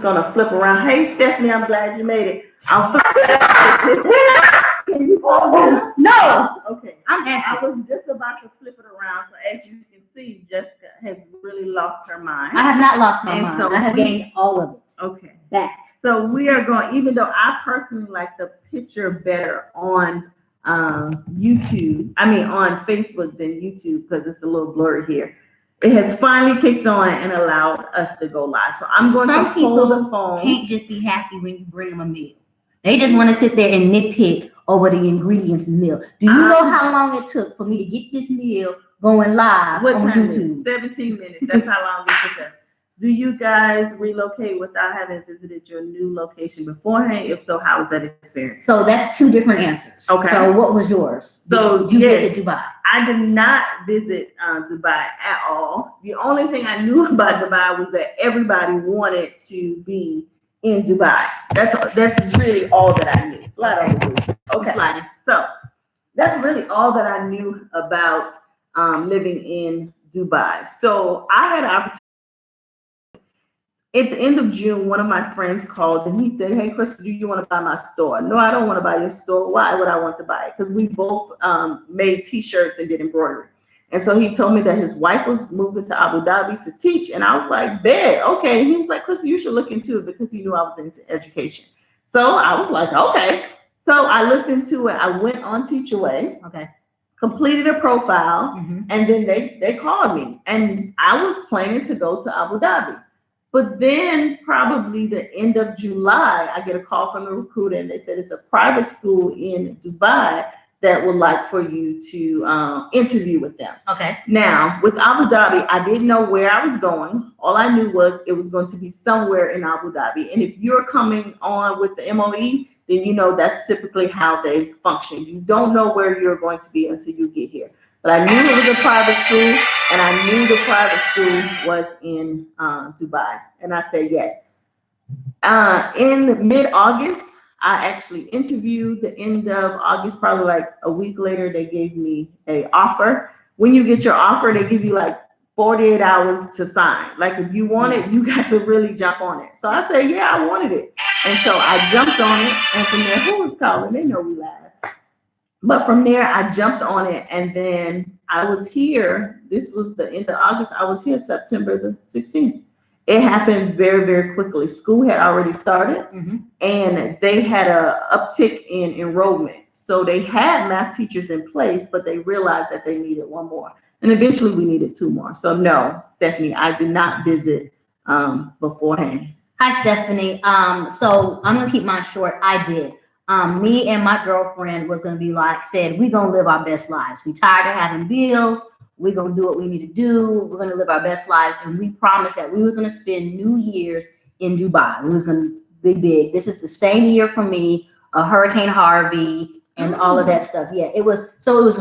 gonna flip around. Hey, Stephanie, I'm glad you made it. I'll flip. Can you No. Okay. I'm I was just about to flip it around. So as you can see, Jes'ka has really lost her mind. I have not lost my mind. So I have gained all of it. Okay. Back. So we are going, even though I personally like the picture better on YouTube, on Facebook than YouTube because it's a little blurry here. It has finally kicked on and allowed us to go live. So I'm going to hold the phone. Can't just be happy when you bring them a meal. They just want to sit there and nitpick over the ingredients in the meal. Do you know how long it took for me to get this meal going live on YouTube? 17 minutes. That's how long it took us. Do you guys relocate without having visited your new location beforehand? If so, how was that experience? So that's two different answers. Okay. So what was yours? Did you visit Dubai? I did not visit Dubai at all. The only thing I knew about Dubai was that everybody wanted to be in Dubai. That's really all that I knew. Slide on the roof. Okay. Sliding. So that's really all that I knew about living in Dubai. So I had an opportunity. At the end of June, one of my friends called and he said, "Hey, Crystal, do you want to buy my store?" No, I don't want to buy your store. Why would I want to buy it? Because we both made T-shirts and did embroidery. And so he told me that his wife was moving to Abu Dhabi to teach. And I was like, bet, okay. He was like, Crystal, you should look into it because he knew I was into education. So I was like, okay. So I looked into it. I went on TeachAway. Okay. Completed a profile. And then they called me. And I was planning to go to Abu Dhabi. But then probably the end of July, I get a call from the recruiter and they said it's a private school in Dubai that would like for you to interview with them. Okay. Now, with Abu Dhabi, I didn't know where I was going. All I knew was it was going to be somewhere in Abu Dhabi. And if you're coming on with the MOE, then you know that's typically how they function. You don't know where you're going to be until you get here. But I knew it was a private school, and I knew the private school was in Dubai. And I said yes. In mid-August, I actually interviewed. The end of August, probably like a week later, they gave me an offer. When you get your offer, they give you like 48 hours to sign. Like if you want it, you got to really jump on it. So I said, yeah, I wanted it. And so I jumped on it. And from there, who was calling? They know we live. But from there, I jumped on it, and then I was here. This was the end of August. I was here September the 16th. It happened very, very quickly. School had already started, and they had a uptick in enrollment. So they had math teachers in place, but they realized that they needed one more. And eventually we needed two more. So no, Stephanie, I did not visit beforehand. Hi, Stephanie. So I'm going to keep mine short. I did. Me and my girlfriend was going to be said, we're going to live our best lives. We tired of having bills. We're going to do what we need to do. We're going to live our best lives. And we promised that we were going to spend New Year's in Dubai. We was going to be big. This is the same year for me, Hurricane Harvey and all of that stuff. Yeah, it was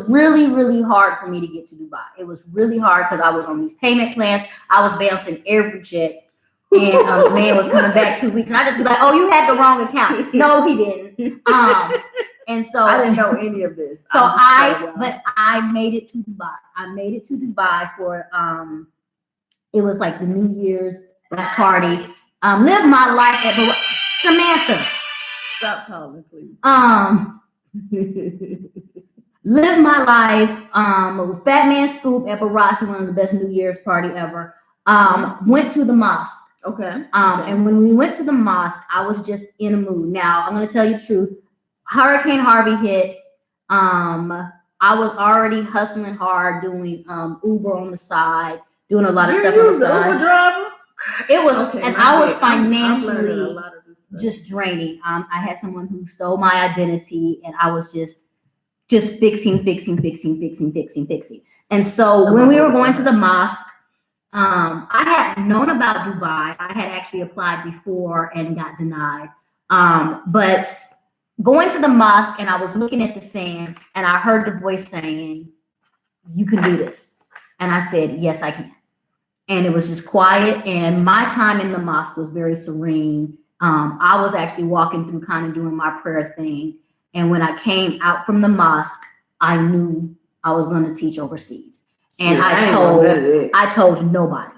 really, really hard for me to get to Dubai. It was really hard because I was on these payment plans. I was bouncing every check. And the man was coming back 2 weeks, and I just be like, "Oh, you had the wrong account." No, he didn't. And so I didn't know any of this. So I made it to Dubai. I made it to Dubai for it was like the New Year's party. Live my life at Samantha. Stop calling, please. Live my life with Fat Man Scoop at Barassi, one of the best New Year's party ever. Went to the mosque. Okay. And when we went to the mosque, I was just in a mood. Now, I'm going to tell you the truth. Hurricane Harvey hit. I was already hustling hard, doing Uber on the side, doing a lot of stuff on the side. Uber driver? It was, and I was financially just draining. I had someone who stole my identity, and I was just fixing. And so when we were going to the mosque, I had known about Dubai. I had actually applied before and got denied. But going to the mosque, and I was looking at the sand, and I heard the voice saying, "You can do this." And I said, "Yes, I can." And it was just quiet. And my time in the mosque was very serene. I was actually walking through, kind of doing my prayer thing. And when I came out from the mosque, I knew I was going to teach overseas. And I told nobody.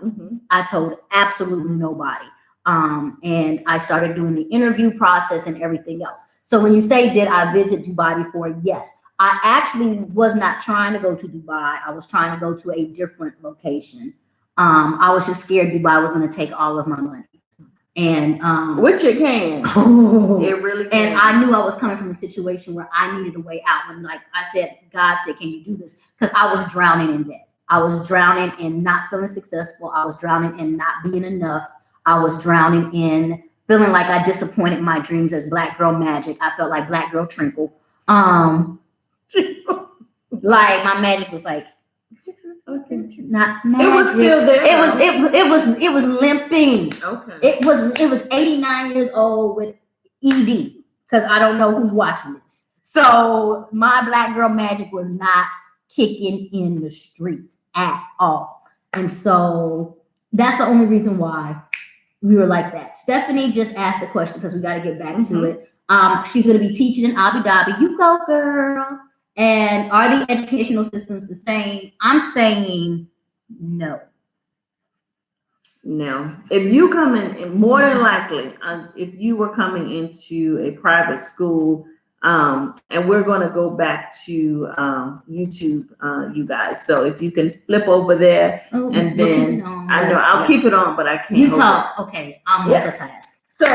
I told absolutely nobody. And I started doing the interview process and everything else. So when you say, did I visit Dubai before? Yes. I actually was not trying to go to Dubai. I was trying to go to a different location. I was just scared Dubai was going to take all of my money. And which it can. It really can. And I knew I was coming from a situation where I needed a way out. And like I said, God said, can you do this? Because I was drowning in debt. I was drowning in not feeling successful. I was drowning in not being enough. I was drowning in feeling like I disappointed my dreams as Black Girl Magic. I felt like Black Girl Trinkle. Jesus. Like my magic was like, okay, not magic. It was still there. It was limping. Okay. It was 89 years old with ED, because I don't know who's watching this. So my Black Girl Magic was not kicking in the streets at all. And so that's the only reason why we were like that. Stephanie just asked a question because we got to get back to it. She's going to be teaching in Abu Dhabi. You go, girl. And are the educational systems the same? I'm saying no. No. If you come in, more than likely, if you were coming into a private school, and we're going to go back to YouTube, you guys. So if you can flip over there, and then I know I'll keep it on, but I can't. You talk. Okay, I'm multitask. So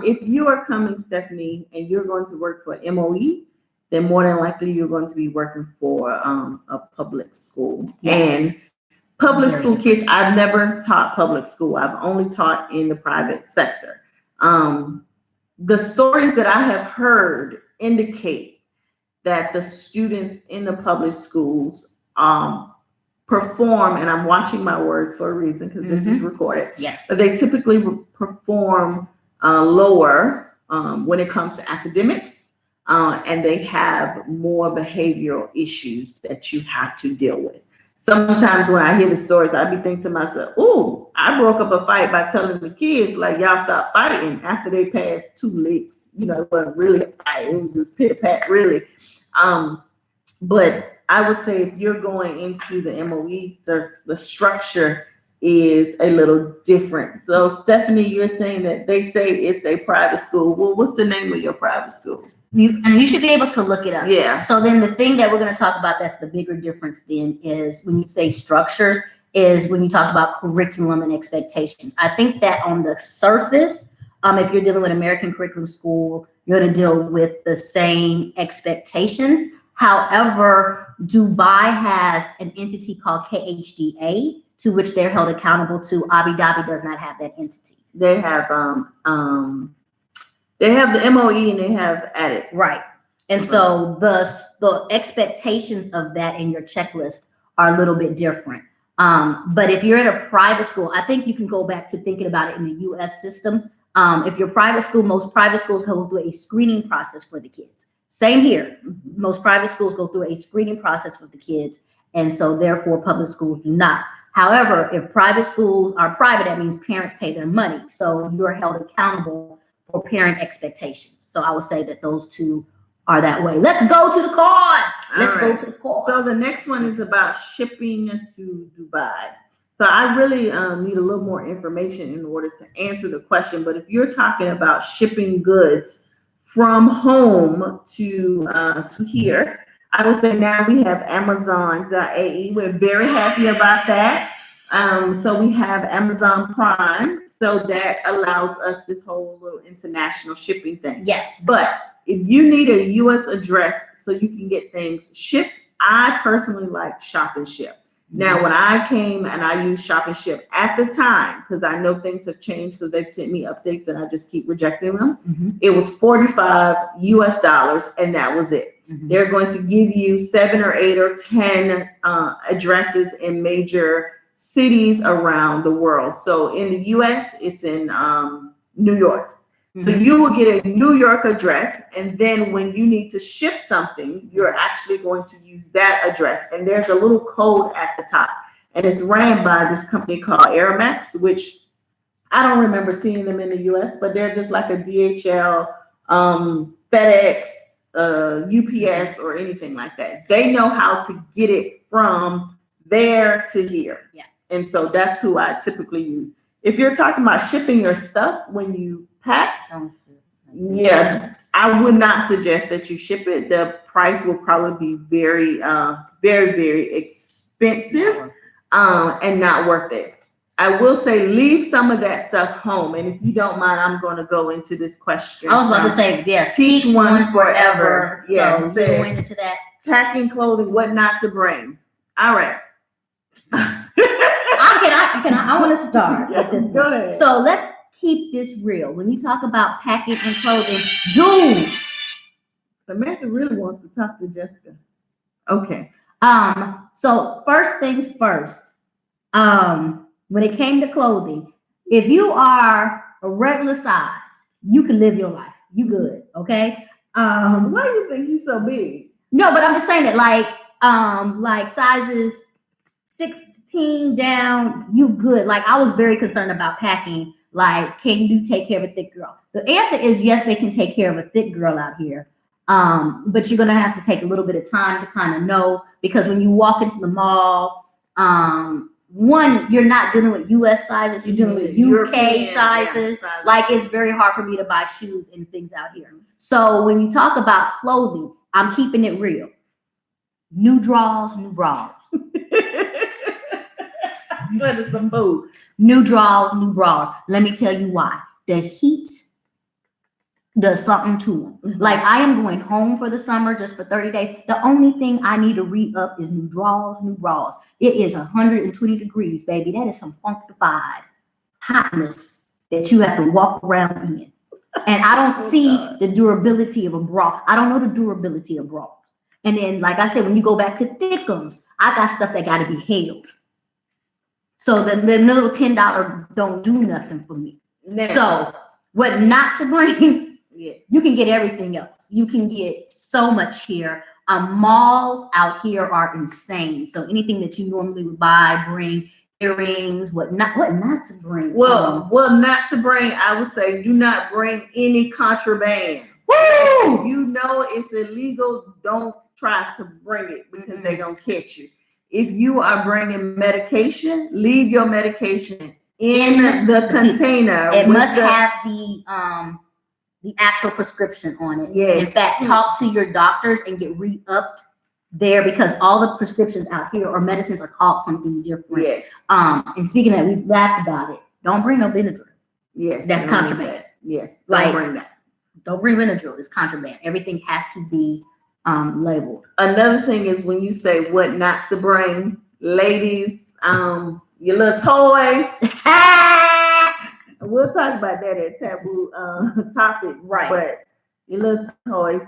if you are coming, Stephanie, and you're going to work for MOE, then more than likely you're going to be working for a public school. Yes. And public school kids, I've never taught public school. I've only taught in the private sector. The stories that I have heard indicate that the students in the public schools perform, and I'm watching my words for a reason because this is recorded. Yes. But they typically perform lower when it comes to academics, and they have more behavioral issues that you have to deal with. Sometimes when I hear the stories, I be thinking to myself, "Ooh, I broke up a fight by telling the kids like y'all stop fighting after they passed 2 licks." You know, it wasn't really a fight; it was just pit pat, really. But I would say if you're going into the MOE, the structure is a little different. So, Stephanie, you're saying that they say it's a private school. Well, what's the name of your private school? And you should be able to look it up. Yeah. So then the thing that we're going to talk about that's the bigger difference then is when you say structure is when you talk about curriculum and expectations. I think that on the surface, if you're dealing with American curriculum school, you're going to deal with the same expectations. However, Dubai has an entity called KHDA to which they're held accountable to. Abu Dhabi does not have that entity. They have the MOE and they have added. Right. And so the expectations of that in your checklist are a little bit different. But if you're in a private school, I think you can go back to thinking about it in the US system. If you're private school, most private schools go through a screening process for the kids. Same here. Most private schools go through a screening process with the kids. And so therefore public schools do not. However, if private schools are private, that means parents pay their money. So you're held accountable for parent expectations. So I would say that those two are that way. Let's go to the cards. Go to the cards. So the next one is about shipping to Dubai. So I really need a little more information in order to answer the question. But if you're talking about shipping goods from home to here, I would say now we have Amazon.ae. We're very happy about that. So we have Amazon Prime. So that allows us this whole little international shipping thing. Yes. But if you need a U.S. address so you can get things shipped, I personally like Shop and Ship. Now, when I came and I used Shop and Ship at the time, because I know things have changed because they've sent me updates and I just keep rejecting them, it was $45 US and that was it. They're going to give you 7 or 8 or 10 addresses in major cities around the world. So in the US, it's in New York. So you will get a New York address, and then when you need to ship something, you're actually going to use that address. And there's a little code at the top, and it's ran by this company called Aramex, which I don't remember seeing them in the US, but they're just like a DHL, FedEx, UPS, or anything like that. They know how to get it from there to here. Yeah. And so that's who I typically use. If you're talking about shipping your stuff when you packed, Oh, yeah, I would not suggest that you ship it. The price will probably be very, very expensive, and not worth it. I will say leave some of that stuff home. And if you don't mind, I'm going to go into this question. I was about to say, yes, teach one forever. Yeah, Yes, so you're going into that. Packing clothing, what not to bring. All right. I want to start with this Go one. ahead. So let's keep this real. When you talk about packing and clothing, dude. Samantha really wants to talk to Jes'ka. Okay. So first things first. When it came to clothing, if you are a regular size, you can live your life. You good, okay? Why do you think you're so big? No, but I'm just saying that, like sizes 16 down, you good. Like, I was very concerned about packing. Like, can you take care of a thick girl? The answer is yes, they can take care of a thick girl out here. But you're gonna have to take a little bit of time to kind of know, because when you walk into the mall, one, you're not dealing with US sizes, you're dealing with UK sizes. Like, it's very hard for me to buy shoes and things out here. So when you talk about clothing, I'm keeping it real. New drawers, new bras. But it's a move. New drawers, new bras. Let me tell you why. The heat does something to them. Mm-hmm. Like, I am going home for the summer just for 30 days. The only thing I need to re-up is new drawers, new bras. It is 120 degrees, baby. That is some funkified hotness that you have to walk around in. And I don't see the durability of a bra. I don't know the durability of bras. And then, like I said, when you go back to thickums, I got stuff that got to be held. So the little $10 don't do nothing for me. Never. So what not to bring, yeah. You can get everything else. You can get so much here. Malls out here are insane. So anything that you normally would buy, bring, earrings, what not to bring. Well, not to bring, I would say do not bring any contraband. Woo! If you know it's illegal, don't try to bring it, because they're going to catch you. If you are bringing medication, leave your medication in the container. It must have the actual prescription on it. Yes. In fact, talk to your doctors and get re-upped there, because all the prescriptions out here or medicines are called something different. Yes. And speaking of that, we've laughed about it. Don't bring no Benadryl. Yes. That's contraband. Yes. Like, don't bring that. Don't bring Benadryl. It's contraband. Everything has to be labeled. Another thing is when you say what not to bring, ladies, your little toys. We'll talk about that at taboo topic, right? But your little toys,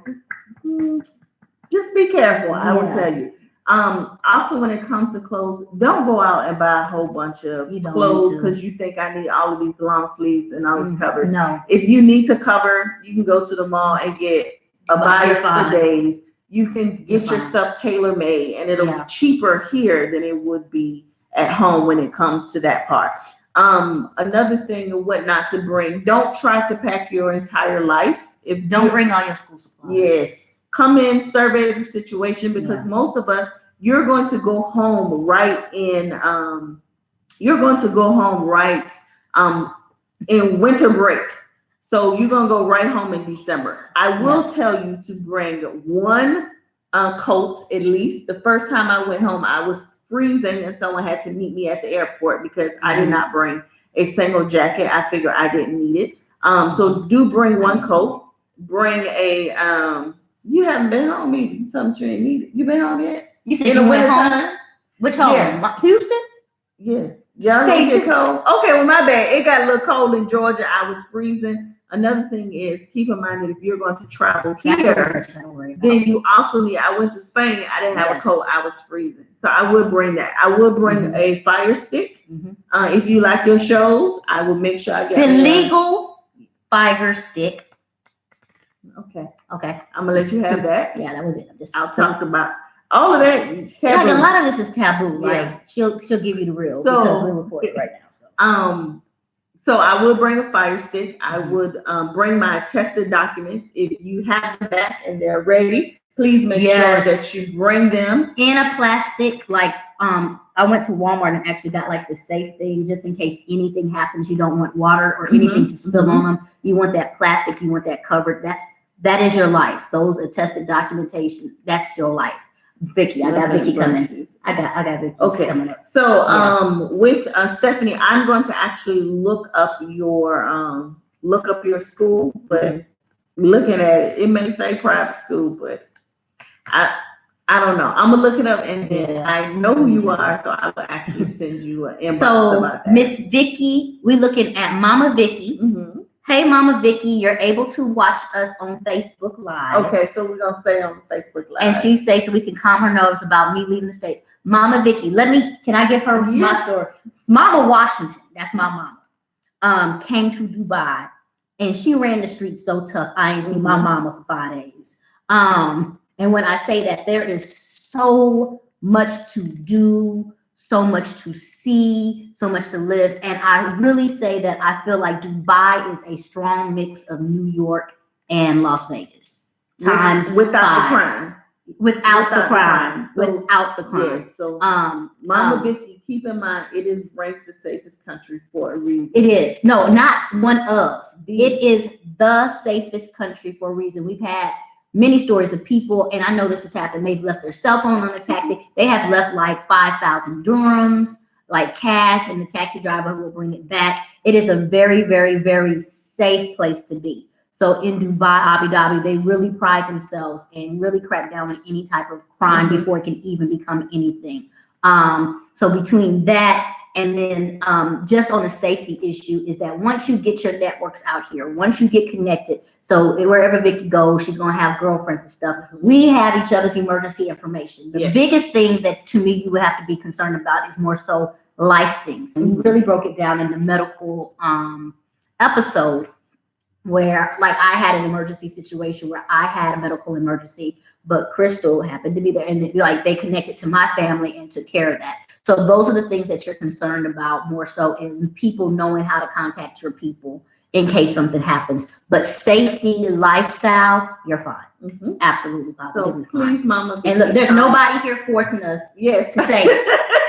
just be careful. I will tell you. Also, when it comes to clothes, don't go out and buy a whole bunch of clothes because you think I need all of these long sleeves and all these covers. No. If you need to cover, you can go to the mall and get a bias for days. You can get your stuff tailor made, and it'll be cheaper here than it would be at home when it comes to that part. Another thing of what not to bring, don't try to pack your entire life. Don't bring all your school supplies. Yes. Come in, survey the situation, because most of us, you're going to go home in winter break. So you're going to go right home in December. I will tell you to bring one coat at least. The first time I went home, I was freezing and someone had to meet me at the airport because I did not bring a single jacket. I figured I didn't need it. So do bring one coat. Bring a, you haven't been home either. You told me you ain't need it. You been home yet? You said you went home? Which home? Yeah. Houston? Yes. Y'all don't get cold? Okay, well, my bad. It got a little cold in Georgia. I was freezing. Another thing is, keep in mind that if you're going to travel here, then you also need, I went to Spain. I didn't have a coat. I was freezing. So I would bring that. I would bring a fire stick. If you like your shows, I will make sure I get the legal fire stick. Okay. I'm going to let you have that. Yeah, that was it. I'll talk about all of that. Taboo. Like, a lot of this is taboo. Like, she'll give you the real because we're recording right now. So I would bring a fire stick. I would bring my attested documents. If you have them back and they're ready, please make sure that you bring them in a plastic, like I went to Walmart and actually got like the safe thing just in case anything happens. You don't want water or anything to spill on them. You want that plastic. You want that covered. That is your life. Those attested documentation. That's your life. Vicky, I got Vicky coming. I got Vicky coming up. So with Stephanie, I'm going to actually look up your school, but looking at it, it may say private school, but I don't know. I'm gonna look it up, and then I know who you are, so I will actually send you an inbox about that. Miss Vicky, we're looking at Mama Vicky. Hey, Mama Vicky, you're able to watch us on Facebook Live. Okay, so we're gonna stay on Facebook Live. And she says so we can calm her nerves about me leaving the States. Mama Vicky, can I give her my story? Mama Washington, that's my mama, came to Dubai, and she ran the streets so tough. I ain't seen my mama for 5 days. And when I say that, there is so much to do, so much to see, so much to live. And I really say that I feel like Dubai is a strong mix of New York and Las Vegas. Without the crime. Without the crime. Yes, so Mama Vicky, keep in mind, it is ranked the safest country for a reason. It is. No, not one of. It is the safest country for a reason. We've had many stories of people, and I know this has happened. They've left their cell phone on the taxi. They have left like 5,000 dirhams, like cash, and the taxi driver will bring it back. It is a very, very, very safe place to be. So in Dubai, Abu Dhabi, they really pride themselves and really crack down on any type of crime before it can even become anything. So between that and then just on the safety issue is that once you get your networks out here, once you get connected, so wherever Vicky goes, she's going to have girlfriends and stuff. We have each other's emergency information. The biggest thing that to me you would have to be concerned about is more so life things. And we really broke it down in the medical episode where like I had an emergency situation where I had a medical emergency, but Crystal happened to be there and like they connected to my family and took care of that. So those are the things that you're concerned about more so is people knowing how to contact your people in case something happens. But safety, lifestyle, you're fine. Absolutely, positively so please, fine. Mama. And look, there's nobody here forcing us to say,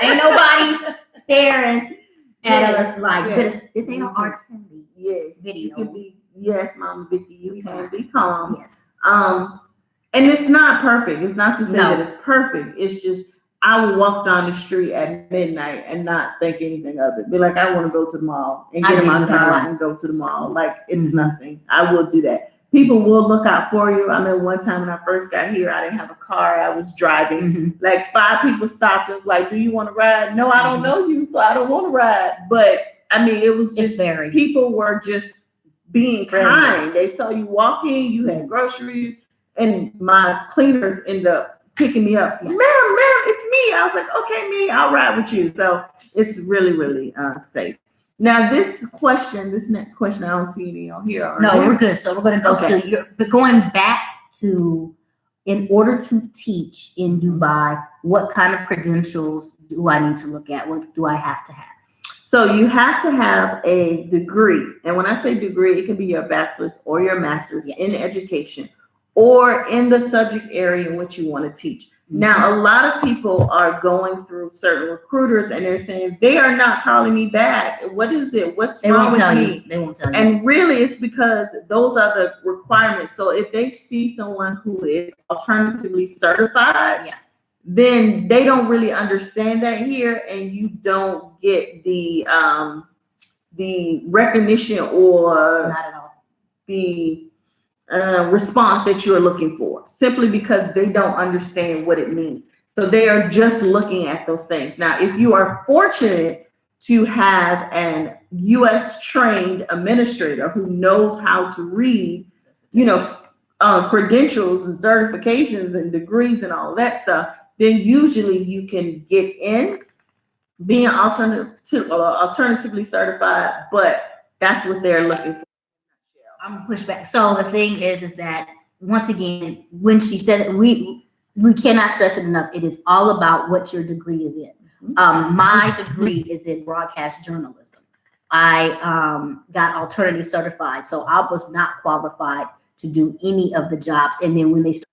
ain't nobody staring at us like this ain't an art-friendly video. You can be, Mama Vicky, you can be calm. And it's not perfect. It's not to say that it's perfect. It's just I would walk down the street at midnight and not think anything of it. Be like, I want to go to the mall and get in my car and go to the mall. Like it's nothing. I will do that. People will look out for you. I mean, one time when I first got here, I didn't have a car. I was driving. Like 5 people stopped and was like, do you want to ride? No, I don't know you, so I don't want to ride. But I mean, it was just people were just being kind. They saw you walking, you had groceries, and my cleaners ended up picking me up. Ma'am, it's me. I was like, okay, me, I'll ride with you. So it's really, really safe. Now, this next question, I don't see any on here. No, we're good. So we're going to go to going back to, in order to teach in Dubai, what kind of credentials do I need to look at? What do I have to have? So you have to have a degree. And when I say degree, it can be your bachelor's or your master's in education or in the subject area in which you want to teach. Now, a lot of people are going through certain recruiters and they're saying, they are not calling me back. What is it? What's wrong with me? They won't tell you. And really, it's because those are the requirements. So if they see someone who is alternatively certified, then they don't really understand that here, and you don't get the recognition or not at all the response that you're looking for, simply because they don't understand what it means. So they are just looking at those things. Now, if you are fortunate to have an U.S. trained administrator who knows how to read, credentials and certifications and degrees and all that stuff, then usually you can get in being alternatively certified, but that's what they're looking for. I'm gonna push back. So the thing is that once again, when she says it, we cannot stress it enough. It is all about what your degree is in. My degree is in broadcast journalism. I got alternative certified, so I was not qualified to do any of the jobs. And then when they started,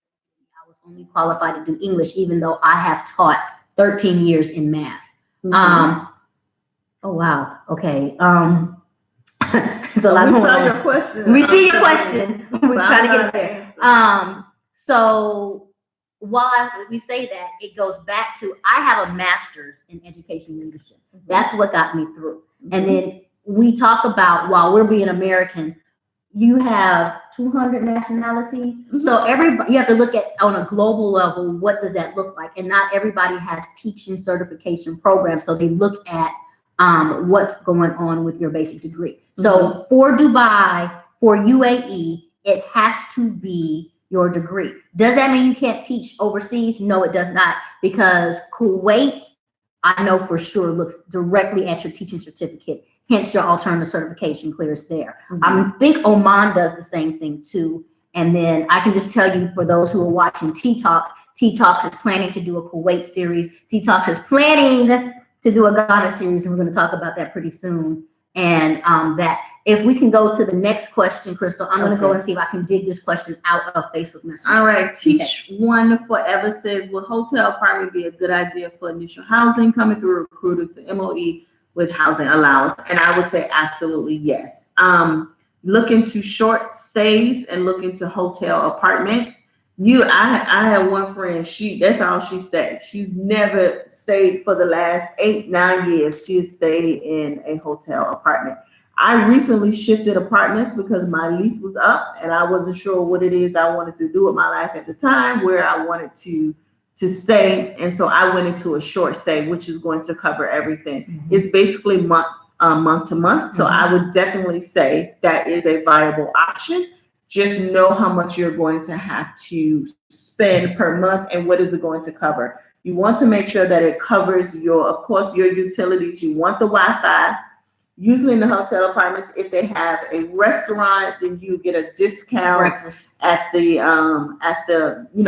I was only qualified to do English, even though I have taught 13 years in math. Oh wow. Okay. It's a lot we going saw on. your question. We see your question. We're trying to get there. So while we say that, it goes back to I have a master's in education leadership. That's what got me through. And then we talk about while we're being American, you have 200 nationalities. So everybody, you have to look at on a global level, what does that look like? And not everybody has teaching certification programs. So they look at what's going on with your basic degree. So for Dubai, for UAE, it has to be your degree. Does that mean you can't teach overseas? No, it does not, because Kuwait, I know for sure, looks directly at your teaching certificate. Hence, your alternative certification clears there. I think Oman does the same thing too. And then I can just tell you, for those who are watching T-Talks is planning to do a Kuwait series. T-Talks is planning to do a Ghana series, and we're going to talk about that pretty soon. And that if we can go to the next question, Crystal, I'm going to go and see if I can dig this question out of Facebook Messenger. All right. Teach One Forever says, would hotel apartment be a good idea for initial housing coming through recruiter to MOE with housing allowance? And I would say absolutely yes. Look into short stays and look into hotel apartments. I had one friend, that's all she stayed. She's never stayed for the last 8-9 years. She has stayed in a hotel apartment. I recently shifted apartments because my lease was up and I wasn't sure what it is I wanted to do with my life at the time, where I wanted to stay. And so I went into a short stay, which is going to cover everything. It's basically month to month. So I would definitely say that is a viable option. Just know how much you're going to have to spend per month and what is it going to cover. You want to make sure that it covers of course, your utilities. You want the Wi-Fi. Usually in the hotel apartments, if they have a restaurant, then you get a discount at the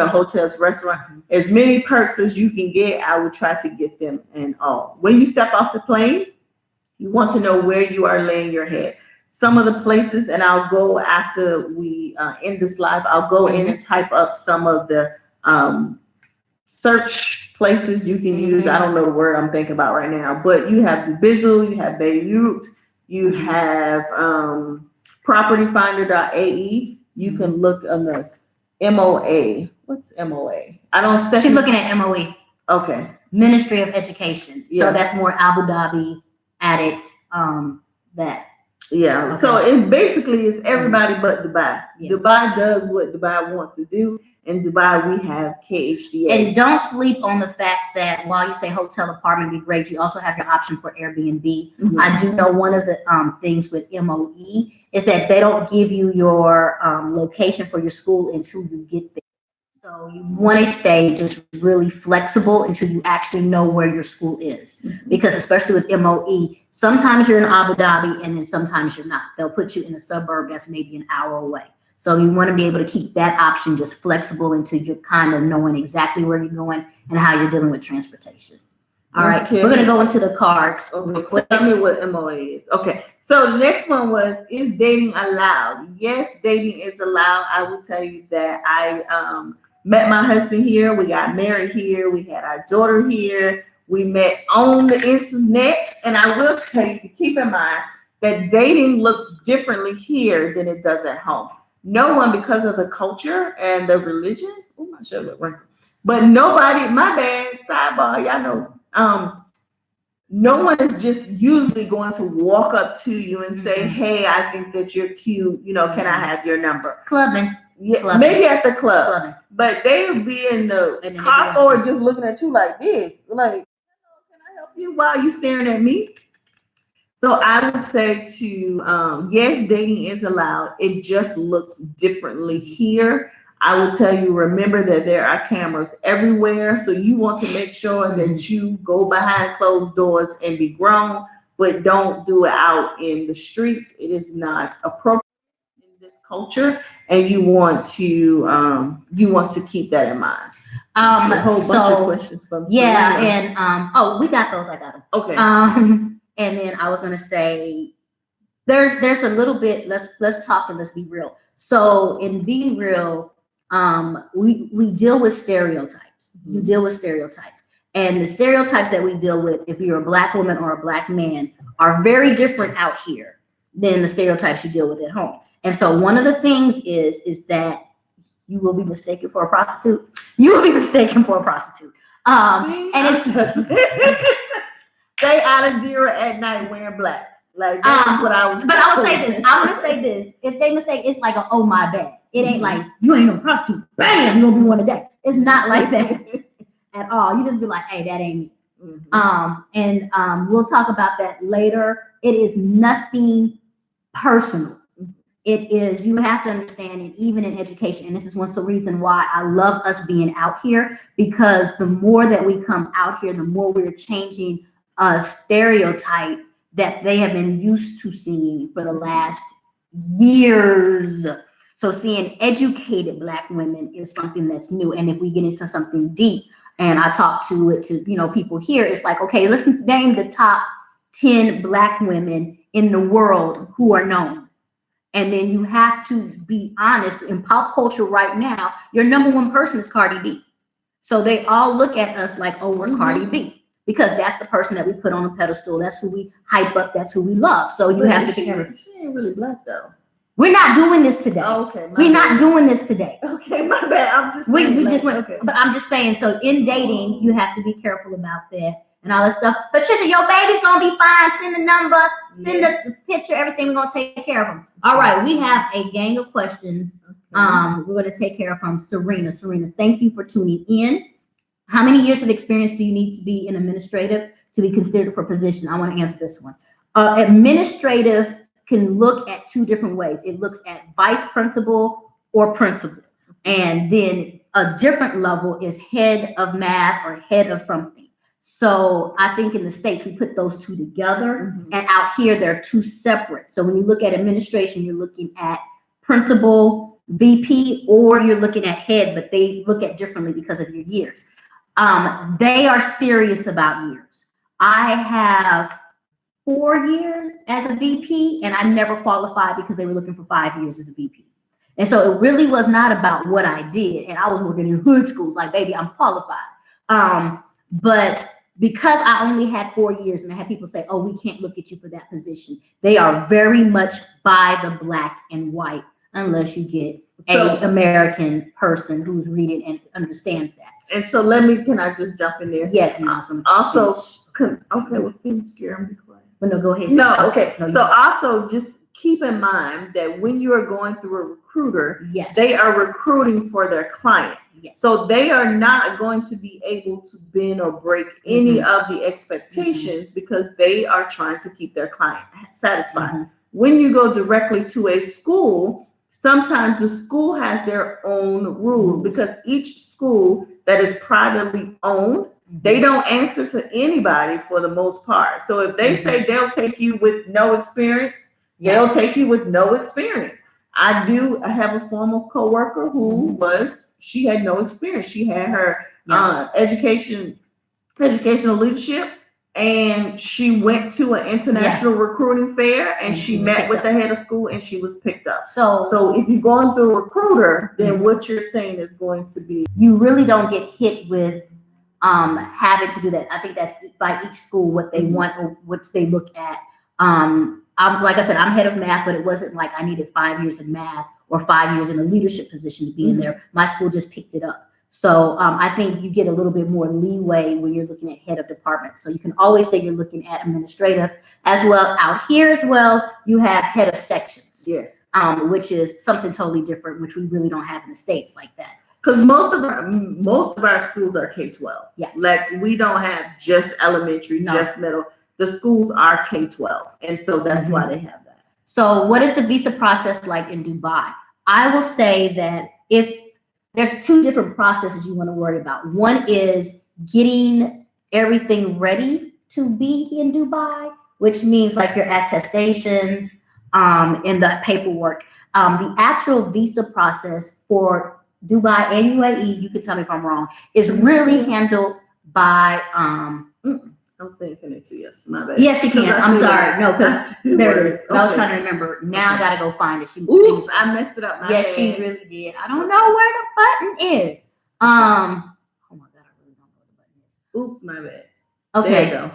hotel's restaurant. As many perks as you can get, I would try to get them in all. When you step off the plane, you want to know where you are laying your head. Some of the places, and I'll go after we end this live, I'll go in and type up some of the search places you can use. I don't know the word I'm thinking about right now, but you have Dubizzle, you have Beirut, you have propertyfinder.ae. You can look on this MOA. What's MOA? She's looking at MOE. Okay. Ministry of Education. So that's more Abu Dhabi addict. That. Yeah. Okay. So it basically is everybody but Dubai. Dubai does what Dubai wants to do. In Dubai, we have KHDA. And don't sleep on the fact that while you say hotel apartment be great, you also have your option for Airbnb. I do know one of the things with MOE is that they don't give you your location for your school until you get there. So you want to stay just really flexible until you actually know where your school is. Because especially with MOE, sometimes you're in Abu Dhabi and then sometimes you're not. They'll put you in a suburb that's maybe an hour away. So you want to be able to keep that option just flexible until you're kind of knowing exactly where you're going and how you're dealing with transportation. All right, we're going to go into the cards. Okay, tell me what MOA is. Okay, so the next one was, is dating allowed? Yes, dating is allowed. I will tell you that I met my husband here. We got married here. We had our daughter here. We met on the internet. And I will tell you to keep in mind that dating looks differently here than it does at home. No one, because of the culture and the religion. Oh, my shirt look wrinkled. But nobody, my bad, sidebar, y'all know. No one is just usually going to walk up to you and say, hey, I think that you're cute. Can I have your number? Clubbing. Yeah, maybe at the club. But they would be in the car or just looking at you like this. Like, can I help you while you staring at me? So I would say yes, dating is allowed. It just looks differently here. I will tell you, remember that there are cameras everywhere. So you want to make sure that you go behind closed doors and be grown, but don't do it out in the streets. It is not appropriate in this culture. And you want to keep that in mind. A whole bunch of questions from Serena. And we got those. I got them. Okay. And then I was gonna say, there's a little bit. Let's talk and let's be real. So in being real, we deal with stereotypes. You deal with stereotypes, And the stereotypes that we deal with, if you're a Black woman or a Black man, are very different out here than the stereotypes you deal with at home. And so one of the things is that you will be mistaken for a prostitute. You will be mistaken for a prostitute. And it's stay out of Dira at night wearing black. Like that's what I was. But I will say this. I'm gonna say this. If they mistake, it's like a oh my bad. It ain't like you ain't no prostitute. Bam, you're gonna be one of that. It's not like that at all. You just be like, hey, that ain't me. We'll talk about that later. It is nothing personal. It is, you have to understand it, even in education. And this is one reason why I love us being out here, because the more that we come out here, the more we're changing a stereotype that they have been used to seeing for the last years. So seeing educated Black women is something that's new. And if we get into something deep, and I talk to people here, it's like, okay, let's name the top 10 Black women in the world who are known. And then you have to be honest. In pop culture right now, your number one person is Cardi B. So they all look at us like, oh, we're Cardi B, because that's the person that we put on a pedestal. That's who we hype up. That's who we love. So you have to be careful. She ain't really Black though. We're not doing this today. Oh, okay. We're not doing this today. Okay, my bad. I'm just we just went. Okay. But I'm just saying. So in dating, you have to be careful about that and all that stuff. Patricia, your baby's gonna be fine. Send the number. Send the picture. Everything. We're gonna take care of them. All right. We have a gang of questions. We're gonna take care of from Serena. Serena, thank you for tuning in. How many years of experience do you need to be in administrative to be considered for a position? I want to answer this one. Administrative can look at two different ways. It looks at vice principal or principal. And then a different level is head of math or head of something. So I think in the States, we put those two together. And out here, they're two separate. So when you look at administration, you're looking at principal, VP, or you're looking at head, but they look at differently because of your years. They are serious about years. I have 4 years as a VP, and I never qualified because they were looking for 5 years as a VP. And so it really was not about what I did. And I was working in hood schools, like, baby, I'm qualified. But because I only had 4 years, and I had people say, oh, we can't look at you for that position. They are very much by the Black and white, unless you get an American person who's reading and understands that. And so can I just jump in there? Yeah. And I was gonna finish, Karen, be quiet. But no, go ahead. No, okay. So also just keep in mind that when you are going through a recruiter, they are recruiting for their client. So they are not going to be able to bend or break any of the expectations because they are trying to keep their client satisfied. When you go directly to a school, sometimes the school has their own rules because each school that is privately owned, they don't answer to anybody for the most part. So if they say they'll take you with no experience, they'll take you with no experience. I have a former coworker who she had no experience. She had her educational leadership, and she went to an international recruiting fair, and she met with the head of school, and she was picked up. So if you're going through a recruiter, then what you're saying is going to be, you really don't get hit with having to do that. I think that's by each school what they want or what they look at. Like I said, I'm head of math, but it wasn't like I needed 5 years in math or 5 years in a leadership position to be in there. My school just picked it up. So I think you get a little bit more leeway when you're looking at head of department. So you can always say you're looking at administrative as well. Out here as well, you have head of sections, which is something totally different, which we really don't have in the States like that. Because most of our schools are K-12. Like we don't have just elementary, just middle. The schools are K-12, and so that's why they have that. So what is the visa process like in Dubai? I will say that if there's two different processes you want to worry about. One is getting everything ready to be in Dubai, which means like your attestations and the paperwork. The actual visa process for Dubai and UAE, you can tell me if I'm wrong, is really handled by I'm saying, can they see us? My bad. Yes, you can. I'm sorry. No, because there it is. But I was trying to remember. Now I got to go find it. Oops, I messed it up. Yes, she really did. I don't know where the button is. Oh my God, I really don't know where the button is. Oops, my bad. Okay. There you go.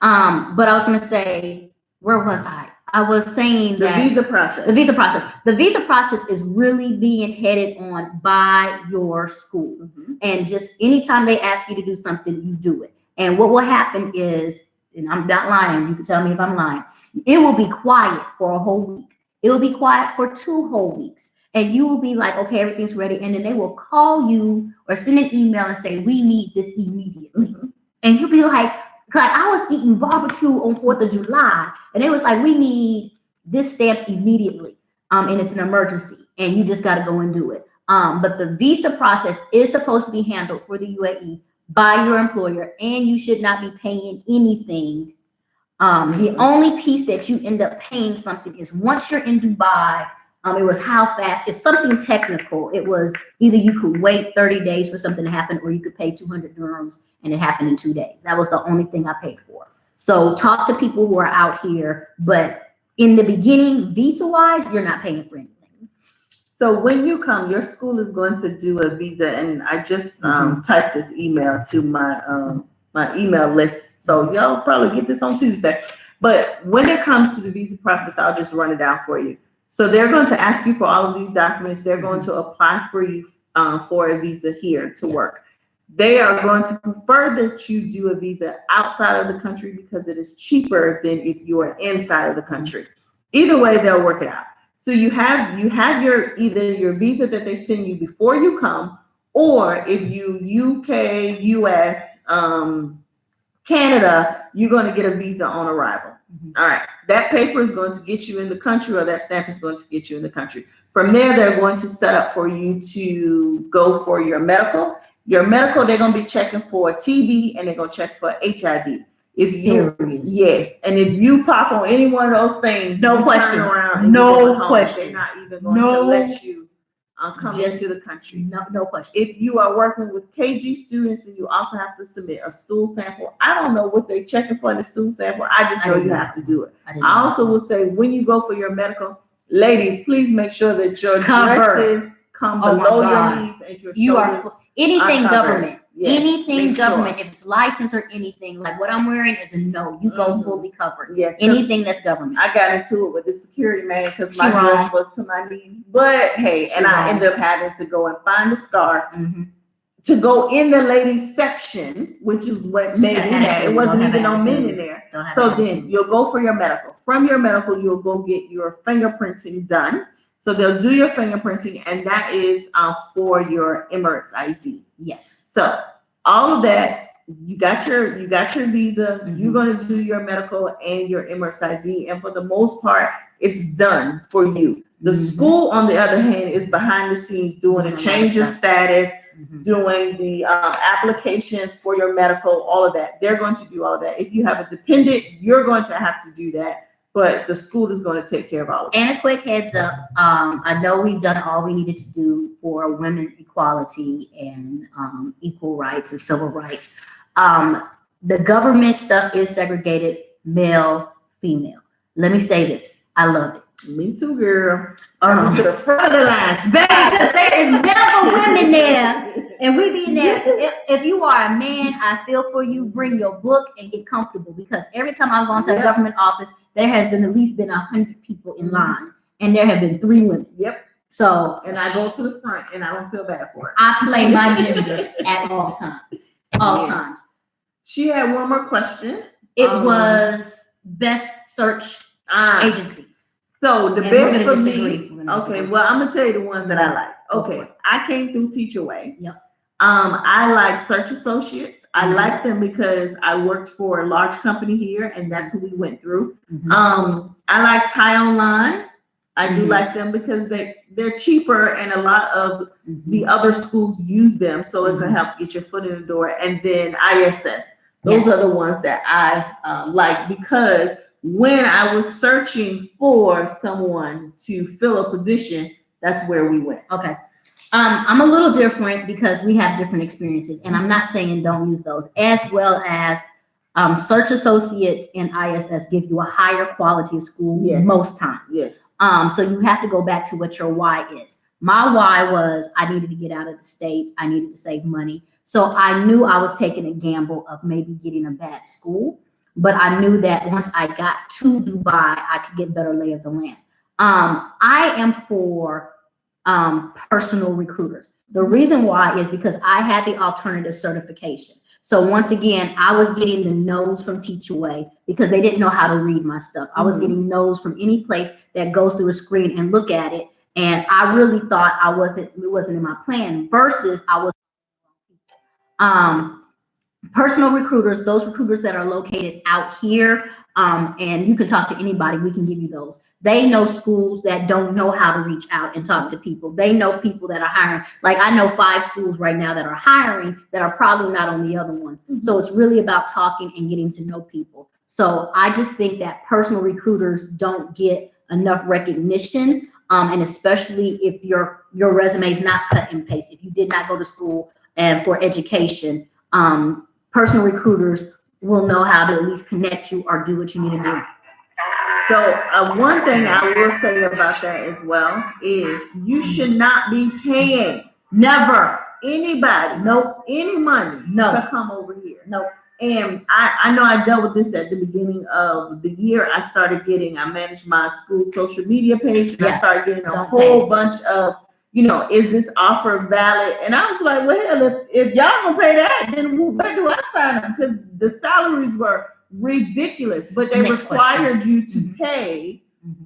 But I was gonna say, where was I? I was saying The visa process. The visa process. The visa process is really being headed on by your school. And just anytime they ask you to do something, you do it. And what will happen is, and I'm not lying, you can tell me if I'm lying, it will be quiet for a whole week. It will be quiet for 2 whole weeks. And you will be like, okay, everything's ready. And then they will call you or send an email and say, we need this immediately. And you'll be like I was eating barbecue on 4th of July, and it was like, we need this stamped immediately. And it's an emergency, and you just got to go and do it. But the visa process is supposed to be handled for the UAE by your employer, and you should not be paying anything. The only piece that you end up paying something is once you're in Dubai. It was how fast. It's something technical. It was either you could wait 30 days for something to happen, or you could pay 200 dirhams and it happened in 2 days. That was the only thing I paid for. So talk to people who are out here, but in the beginning, visa-wise, you're not paying for anything. So when you come, your school is going to do a visa, and I just typed this email to my my email list. So y'all probably get this on Tuesday. But when it comes to the visa process, I'll just run it down for you. So they're going to ask you for all of these documents. They're going to apply for you for a visa here to work. They are going to prefer that you do a visa outside of the country because it is cheaper than if you are inside of the country. Either way, they'll work it out. So you have your either your visa that they send you before you come, or if you UK, US, Canada, you're going to get a visa on arrival. All right. That paper is going to get you in the country, or that stamp is going to get you in the country. From there, they're going to set up for you to go for your medical. Your medical, they're going to be checking for TB, and they're going to check for HIV. Yes. And if you pop on any one of those things, no questions. No questions. They're not even going to let you come into the country. No question. If you are working with KG students, and you also have to submit a stool sample. I don't know what they're checking for in the stool sample. I just know you have to do it. I also will say, when you go for your medical, ladies, please make sure that your dresses come below your knees and your shoulders. Anything government. Yes, anything government, if it's licensed or anything, like what I'm wearing is a no. You go fully covered. Yes, anything that's government. I got into it with the security man because my dress was to my knees. But hey, I ended up having to go and find a scarf to go in the ladies section, which is what made me mad. It wasn't even no men in there. So then you'll go for your medical. From your medical, you'll go get your fingerprinting done. So they'll do your fingerprinting, and that is for your Emirates ID. Yes. So all of that, you got your visa. You're going to do your medical and your Emirates ID, and for the most part, it's done for you. The school, on the other hand, is behind the scenes doing a change of status, doing the applications for your medical, all of that. They're going to do all of that. If you have a dependent, you're going to have to do that. But the school is going to take care of all of it. And a quick heads up, I know we've done all we needed to do for women equality and equal rights and civil rights. The government stuff is segregated male, female. Let me say this. I love it. Me too, girl. To the front of the line. There is never women there. And we be in there. If you are a man, I feel for you. Bring your book and get comfortable, because every time I've gone to a government office, there has been at least been 100 people in line, and there have been 3 women. Yep. So, and I go to the front, and I don't feel bad for it. I play my gender at all times. All times. She had one more question. It was best search agencies. So the best for me. Okay, well, I'm gonna tell you the ones that I like. Okay, I came through Teacher Way. Yep. I like Search Associates. I like them because I worked for a large company here, and that's who we went through. I like Tie Online. I do like them because they're cheaper, and a lot of the other schools use them, so it can help get your foot in the door. And then ISS. Those are the ones that I like, because when I was searching for someone to fill a position, that's where we went. Okay. I'm a little different because we have different experiences, and I'm not saying don't use those, as well as Search Associates and ISS give you a higher quality of school most times. Yes. So you have to go back to what your why is. My why was I needed to get out of the States. I needed to save money. So I knew I was taking a gamble of maybe getting a bad school, but I knew that once I got to Dubai, I could get better lay of the land. I am for personal recruiters. The reason why is because I had the alternative certification. So once again, I was getting the no's from Teach Away because they didn't know how to read my stuff. I was getting no's from any place that goes through a screen and look at it. And I really thought it wasn't in my plan versus I was personal recruiters, those recruiters that are located out here. And you can talk to anybody, we can give you those. They know schools that don't know how to reach out and talk to people. They know people that are hiring. Like I know 5 schools right now that are hiring that are probably not on the other ones. So it's really about talking and getting to know people. So I just think that personal recruiters don't get enough recognition. And especially if your resume is not cut and paste, if you did not go to school and for education, personal recruiters will know how to at least connect you or do what you need to do. So one thing I will say about that as well is you should not be paying Never anybody, any money to come over here. And I know I dealt with this at the beginning of the year. I managed my school social media page, and I started getting a whole bunch of, is this offer valid? And I was like, well, hell, if y'all gonna pay that, then where do I sign up? Because the salaries were ridiculous, but they required you to pay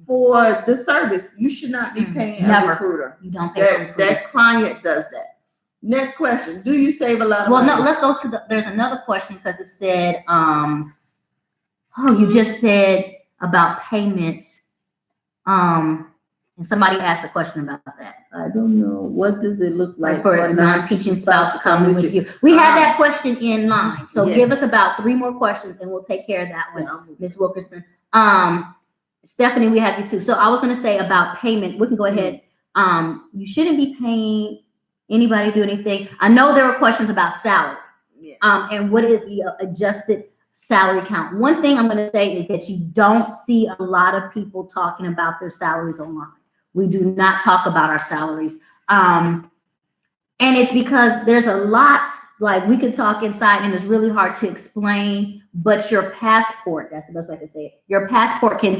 for the service. You should not be paying a recruiter. You don't pay that client does that. Next question. Do you save a lot of money? Well, no, let's go to there's another question because it said, you just said about payment. And somebody asked a question about that. I don't know. What does it look like for a non-teaching spouse coming with you? We had that question in line. So give us about 3 more questions and we'll take care of that one, Ms. Wilkerson. Stephanie, we have you too. So I was going to say about payment. We can go ahead. You shouldn't be paying anybody to do anything. I know there were questions about salary. And what is the adjusted salary count? One thing I'm going to say is that you don't see a lot of people talking about their salaries online. We do not talk about our salaries. And it's because there's a lot, like we could talk inside and it's really hard to explain, but your passport, that's the best way to say it. Your passport can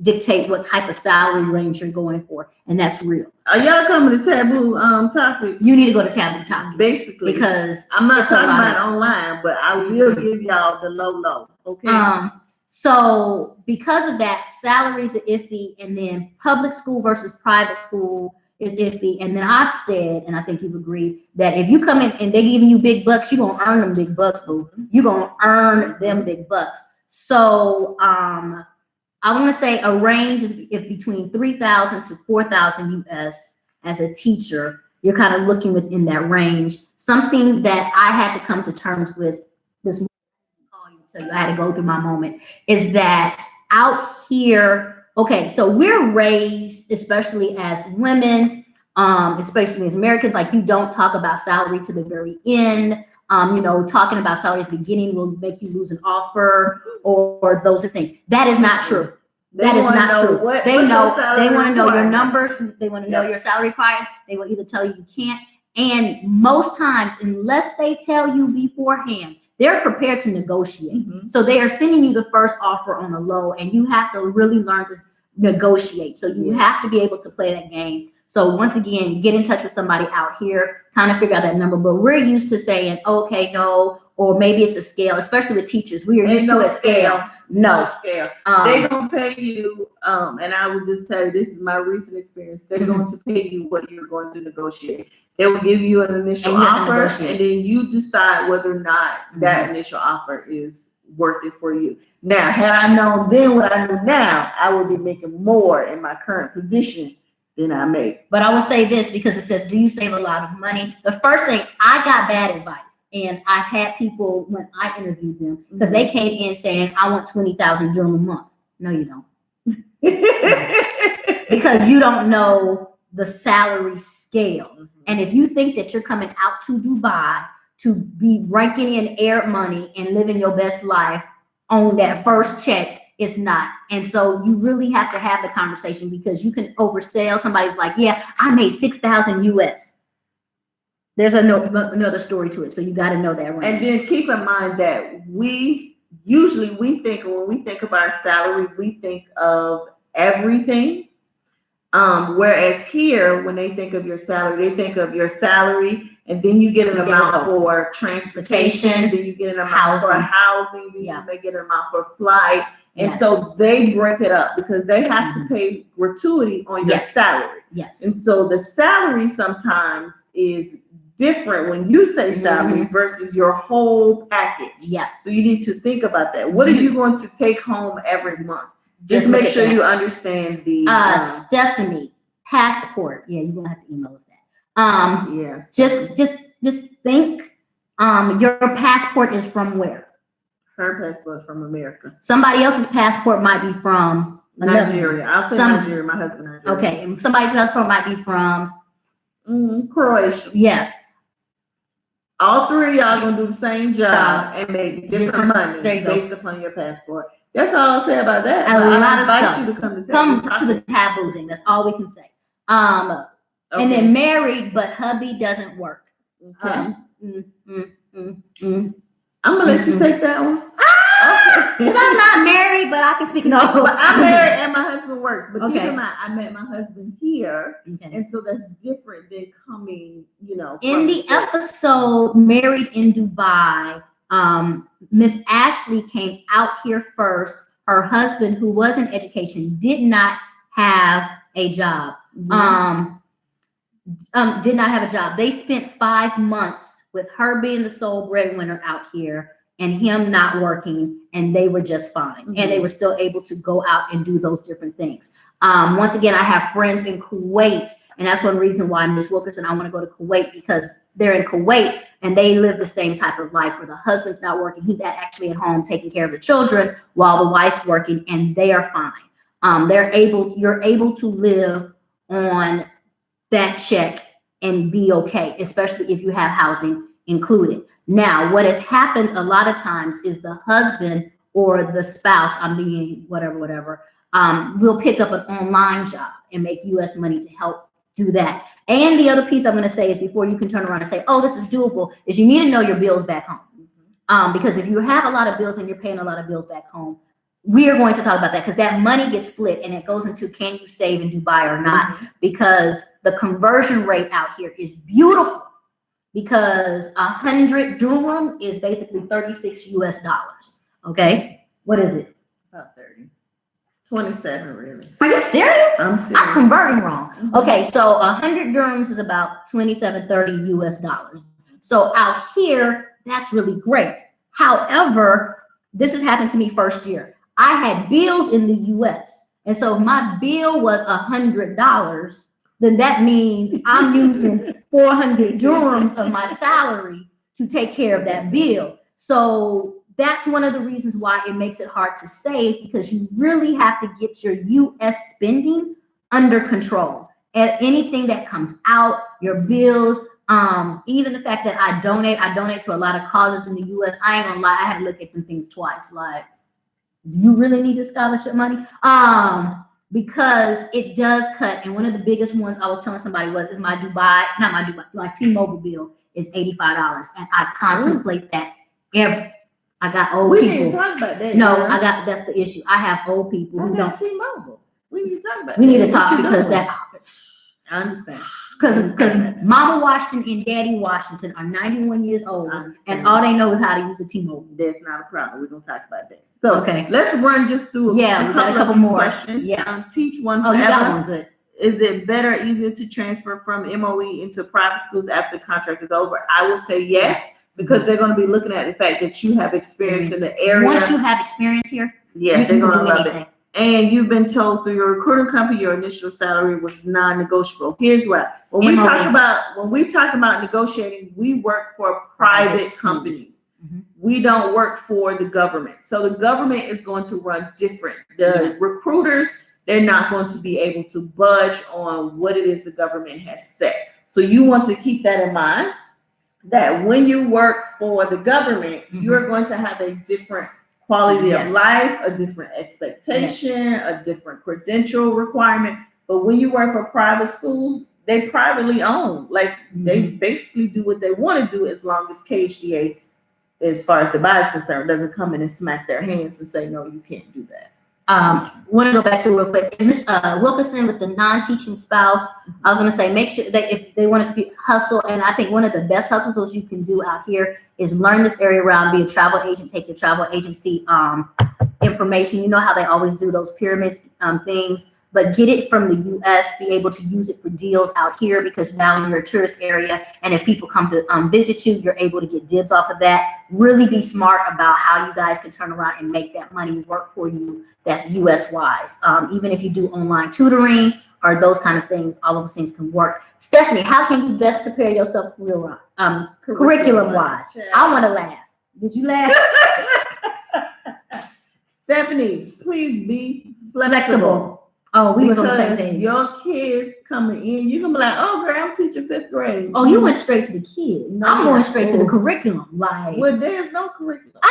dictate what type of salary range you're going for. And that's real. Are y'all coming to taboo topics? You need to go to taboo topics. Basically. Because I'm not talking about online, but I will give y'all the low. Okay. So because of that, salaries are iffy, and then public school versus private school is iffy. And then I've said, and I think you've agreed, that if you come in and they're giving you big bucks, you're going to earn them big bucks, boo. You're going to earn them big bucks. So I want to say a range is between 3,000 to 4,000 US as a teacher. You're kind of looking within that range. Something that I had to come to terms with this morning, so I had to go through my moment, is that out here, okay, so we're raised, especially as women, especially as Americans, like you don't talk about salary to the very end. Talking about salary at the beginning will make you lose an offer or those are things. That is not true. That is not true. They want to know your numbers. They want to know your salary price. They will either tell you can't. And most times, unless they tell you beforehand, they're prepared to negotiate. So they are sending you the first offer on a low, and you have to really learn to negotiate. So you have to be able to play that game. So once again, get in touch with somebody out here, kind of figure out that number. But we're used to saying, okay, no, or maybe it's a scale, especially with teachers. We are used to a scale. No scale. They're going to pay you, and I would just say this is my recent experience. They're going to pay you what you're going to negotiate. They will give you an initial offer, and then you decide whether or not that initial offer is worth it for you. Now, had I known then what I know now, I would be making more in my current position than I make. But I will say this because it says, do you save a lot of money? The first thing, I got bad advice. And I had people, when I interviewed them, because they came in saying, I want $20,000 during the month. No, you don't. Because you don't know the salary scale. And if you think that you're coming out to Dubai to be ranking in air money and living your best life on that first check, it's not. And so you really have to have the conversation because you can oversell. Somebody's like, yeah, I made 6,000 US. there's another story to it. So you got to know that range. And then keep in mind that we think when we think of our salary, we think of everything. Whereas here, when they think of your salary, they think of your salary, and then you get an amount for transportation, then you get an amount for housing, then they get an amount for flight. And so they break it up because they have to pay gratuity on your salary. Yes. And so the salary sometimes is different when you say salary versus your whole package. Yeah. So you need to think about that. What are you going to take home every month? Just make sure you understand the Stephanie, passport. Yeah, you're gonna have to email us that. Yes. Just think your passport is from where? Her passport from America. Somebody else's passport might be from Nigeria. I'll say Nigeria. My husband Nigeria. Okay, and somebody's passport might be from Croatia. Yes. All three of y'all gonna do the same job and make different money based upon your passport. That's all I'll say about that. A lot of stuff. You to come to the taboo thing. That's all we can say. And then married, but hubby doesn't work. Okay. I'm gonna let you take that one. Because I'm not married, but I can speak. No, but I'm married and my husband works. But keep in mind, I met my husband here, and so that's different than coming, In the episode "Married in Dubai," Miss Ashley came out here first. Her husband, who was in education, did not have a job. Did not have a job. They spent 5 months with her being the sole breadwinner out here and him not working, and they were just fine. And they were still able to go out and do those different things. Once again, I have friends in Kuwait, and that's one reason why Miss Wilkerson, I want to go to Kuwait, because they're in Kuwait and they live the same type of life where the husband's not working. He's actually at home taking care of the children while the wife's working, and they are fine. You're able to live on that check and be okay, especially if you have housing included. Now, what has happened a lot of times is the husband or the spouse, will pick up an online job and make U.S. money to help do that. And the other piece I'm going to say is, before you can turn around and say, oh, this is doable, is you need to know your bills back home. Because if you have a lot of bills and you're paying a lot of bills back home, we are going to talk about that, because that money gets split and it goes into, can you save in Dubai or not? Because the conversion rate out here is beautiful, because 100 dirham is basically 36 US dollars. Okay. What is it? About 30. 27, really. Are you serious? I'm serious. I'm converting wrong. Okay. So 100 dirhams is about 27.30 US dollars. So out here, that's really great. However, this has happened to me first year. I had bills in the US. And so if my bill was $100, then that means I'm using 400 dirhams of my salary to take care of that bill. So that's one of the reasons why it makes it hard to save, because you really have to get your US spending under control. And anything that comes out, your bills, even the fact that I donate to a lot of causes in the US. I ain't gonna lie, I had to look at them things twice. Like, do you really need this scholarship money? Because it does cut. And one of the biggest ones I was telling somebody is my T-Mobile bill is $85. And I contemplate that I got old people. We didn't talk about that. No, that's the issue. I have old people who don't. T-Mobile. We need to talk about We need to talk, because that. I understand. Because Mama Washington and Daddy Washington are 91 years old, and all they know is how to use the T-Mobile. That's not a problem. We're going to talk about that. So let's run just through we got a couple more questions. Yeah. Teach one forever. You got one. Good. Is it better or easier to transfer from MOE into private schools after the contract is over? I would say yes, because they're going to be looking at the fact that you have experience in the area. Once you have experience here, they're going to love it. And you've been told through your recruiting company your initial salary was non-negotiable. Here's why. When we talk about negotiating, we work for private companies. We don't work for the government. So the government is going to run different. The recruiters, they're not going to be able to budge on what it is the government has set. So you want to keep that in mind, that when you work for the government, you're going to have a different quality of life, a different expectation, a different credential requirement. But when you work for private schools, they privately owned. Like they basically do what they want to do as long as KHDA, as far as the buy is concerned, doesn't come in and smack their hands and say, no, you can't do that. Want to go back to real quick, Ms. Wilkerson with the non-teaching spouse. I was going to say, make sure that if they want to hustle, and I think one of the best hustles you can do out here is learn this area around, be a travel agent, take your travel agency information. You know how they always do those pyramids things, but get it from the U.S., be able to use it for deals out here, because now you're a tourist area, and if people come to visit you, you're able to get dibs off of that. Really be smart about how you guys can turn around and make that money work for you. That's U.S. wise. Even if you do online tutoring or those kind of things, all of those things can work. Stephanie, how can you best prepare yourself curriculum wise? I want to laugh. Did you laugh? Stephanie, please be flexible. Oh, we was on the same thing. Your kids coming in, you're gonna be like, oh girl, I'm teaching 5th grade. Oh, you went straight to the kids. I'm going straight to the curriculum. Like, well, there's no curriculum.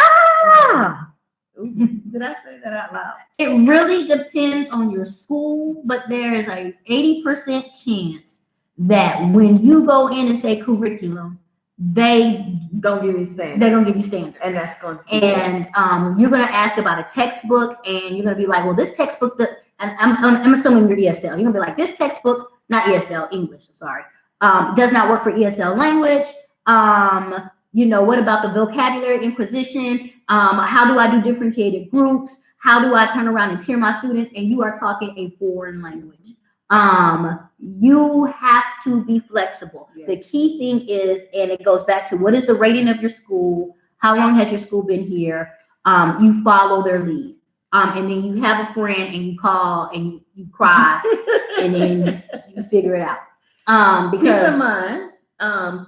Oops, did I say that out loud? It really depends on your school, but there is a 80% chance that when you go in and say curriculum, they don't give you standards. They're gonna give you standards, and that's going to be you're gonna ask about a textbook, and you're gonna be like, well, this textbook that, and I'm assuming you're ESL. You're gonna be like, this textbook, not ESL, English. I'm sorry, does not work for ESL language. What about the vocabulary inquisition? How do I do differentiated groups? How do I turn around and tier my students? And you are talking a foreign language. You have to be flexible. Yes. The key thing is, and it goes back to, what is the rating of your school? How long has your school been here? You follow their lead. And then you have a friend and you call and you cry and then you figure it out. Because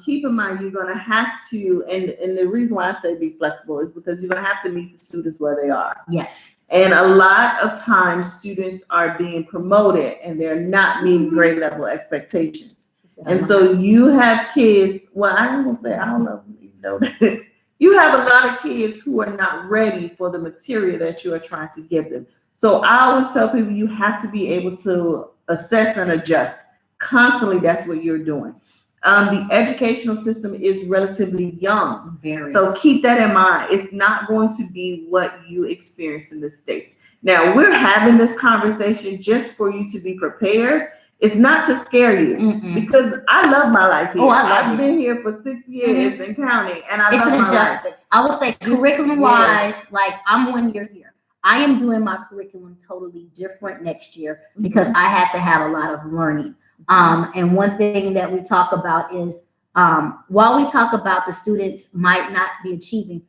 keep in mind, you're going to have to, and the reason why I say be flexible is because you're going to have to meet the students where they are. Yes. And a lot of times students are being promoted and they're not meeting grade level expectations. And so you have kids, well, I'm going to say, I don't know if you know that. You have a lot of kids who are not ready for the material that you are trying to give them. So I always tell people you have to be able to assess and adjust. Constantly, that's what you're doing. The educational system is relatively young. So keep that in mind. It's not going to be what you experience in the States. Now, we're having this conversation just for you to be prepared. It's not to scare you, because I love my life here. I've been here for 6 years and counting, and I love my life. I will say, curriculum-wise, like, I'm 1 year here. I am doing my curriculum totally different next year because I had to have a lot of learning. And one thing that we talk about is, while we talk about the students might not be achieving,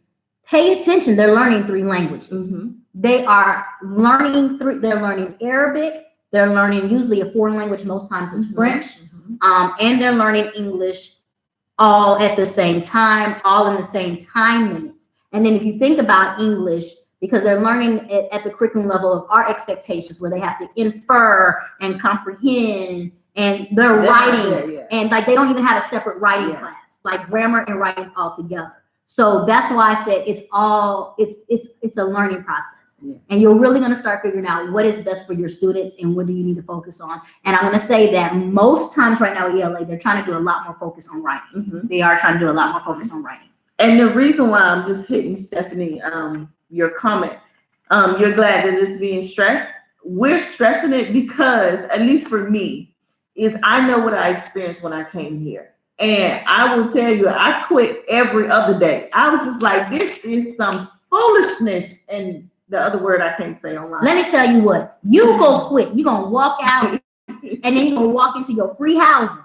pay attention. They're learning 3 languages. They are learning they're learning Arabic. They're learning usually a foreign language. Most times it's French. And they're learning English all at the same time, all in the same time minutes. And then if you think about English, because they're learning it at the curriculum level of our expectations, where they have to infer and comprehend, and they're writing, and like they don't even have a separate writing class, like grammar and writing all together. So that's why I said it's a learning process. And you're really going to start figuring out what is best for your students and what do you need to focus on. And I'm going to say that most times right now at ELA, they're trying to do a lot more focus on writing. They are trying to do a lot more focus on writing. And the reason why I'm just hitting Stephanie, your comment, you're glad that this is being stressed. We're stressing it because, at least for me, is I know what I experienced when I came here. And I will tell you, I quit every other day. I was just like, this is some foolishness. And the other word I can't say online. Let me tell you what, you go quit. You're going to walk out and then you're going to walk into your free housing.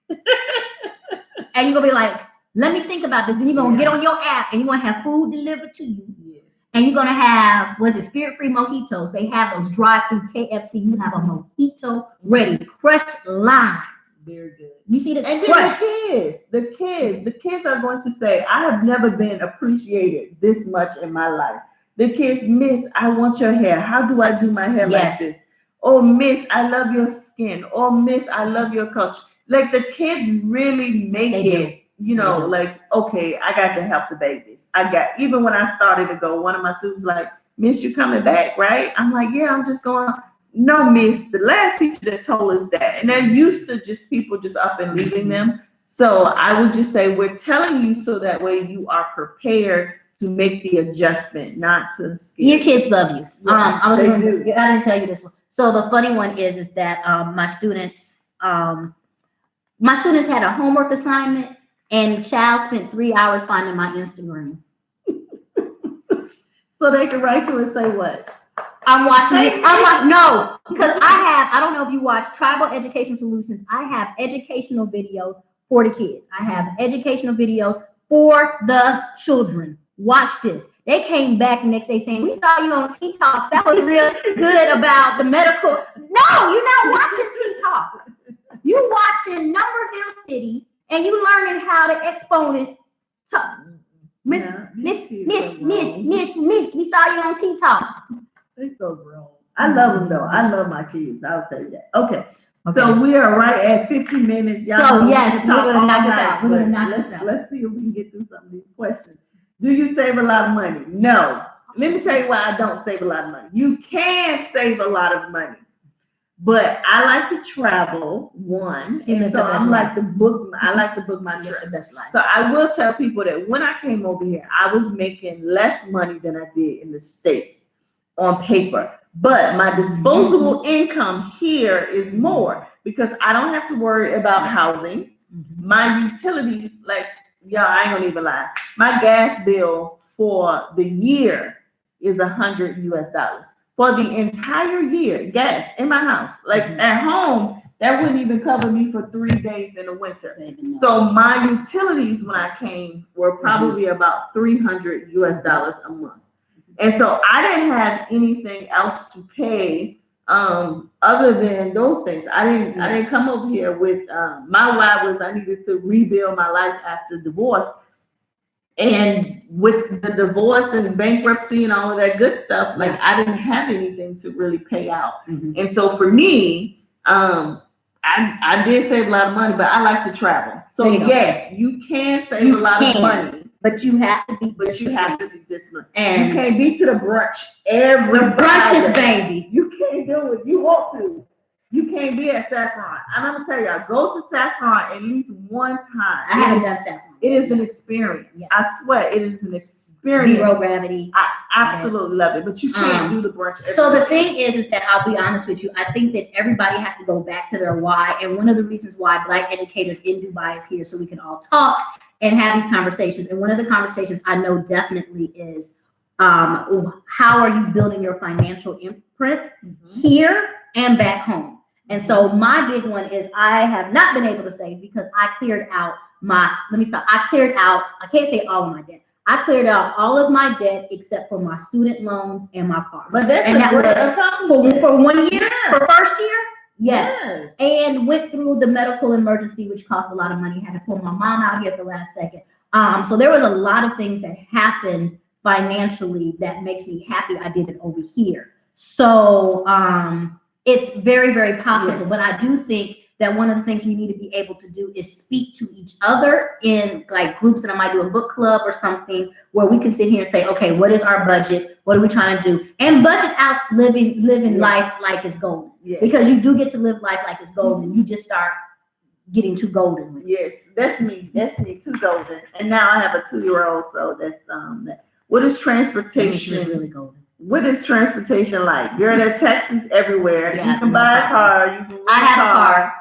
And you're going to be like, let me think about this. Then you're going to get on your app and you're going to have food delivered to you. And you're going to have, spirit-free mojitos. They have those drive-through KFC. You have a mojito ready, crushed lime. Very good. You see this? And then the kids are going to say, I have never been appreciated this much in my life. The kids, Miss, I want your hair. How do I do my hair like this? Oh, Miss, I love your skin. Oh, Miss, I love your culture. Like, the kids really make it, like, okay, I got to help the babies. Even when I started to go, one of my students like, Miss, you coming back, right? I'm like, yeah, I'm just going. no, miss, the last teacher that told us that. And they're used to just people just up and leaving them. So I would just say we're telling you so that way you are prepared to make the adjustment, not to scare Your kids love you. Yes, I they do. didn't tell you this one. So the funny one is that my students had a homework assignment, and child spent 3 hours finding my Instagram. So they can write you and say what? I'm watching it. I'm like, no, because I don't know if you watch Tribal Education Solutions. I have educational videos for the kids. I have educational videos for the children. Watch this. They came back the next day saying, we saw you on TikToks. That was real good about the medical. No, you're not watching TikToks. You're watching Numberville City, and you learning how to exponent. Miss, we saw you on TikToks. They're so grown. I love them though. I love my kids. I'll tell you that. Okay. So we are right at 50 minutes. Y'all so yes, we're gonna knock this out. We're gonna knock this out. Let's see if we can get through some of these questions. Do you save a lot of money? No. Let me tell you why I don't save a lot of money. You can save a lot of money, but I like to travel. One, and so I'm like to book. I like to book my trips. So I will tell people that when I came over here, I was making less money than I did in the States on paper, but my disposable income here is more because I don't have to worry about housing. My utilities, like y'all, I ain't gonna even lie. My gas bill for the year is $100 US for the entire year. Gas in my house, like at home, that wouldn't even cover me for 3 days in the winter. So my utilities when I came were probably about $300 US a month. And so I didn't have anything else to pay other than those things. I didn't come over here with my why was I needed to rebuild my life after divorce. And with the divorce and bankruptcy and all of that good stuff, like I didn't have anything to really pay out. And so for me, I did save a lot of money, but I like to travel. So yes, you can save a lot of money. But you have to be disciplined. And you can't be to the brunch every brunches, baby. You can't do it. You want to. You can't be at Saffron. And I'm gonna tell y'all, go to Saffron at least one time. I haven't done Saffron. It is an experience. Yes. I swear, it is an experience. Zero gravity. I absolutely love it. But you can't do the brunch. So the thing is that I'll be honest with you. I think that everybody has to go back to their why. And one of the reasons why Black educators in Dubai is here so we can all talk and have these conversations. And one of the conversations I know definitely is how are you building your financial imprint here and back home? And so my big one is I have not been able to save because I cleared out I can't say all of my debt. I cleared out all of my debt except for my student loans and my car. But that was for 1 year, for first year. Yes. And went through the medical emergency, which cost a lot of money. Had to pull my mom out here at the last second. So there was a lot of things that happened financially that makes me happy I did it over here. So it's very, very possible. Yes. But I do think that one of the things we need to be able to do is speak to each other in like groups, and I might do a book club or something where we can sit here and say, okay, what is our budget? What are we trying to do? And budget out living life like it's golden. Yes. Because you do get to live life like it's golden. You just start getting too golden. Yes, that's me. That's me, too golden. And now I have a 2-year-old, so that's what is transportation? It's really golden. What is transportation like? Girl, there are taxis everywhere. Yeah, you can buy a car. You can I have a car.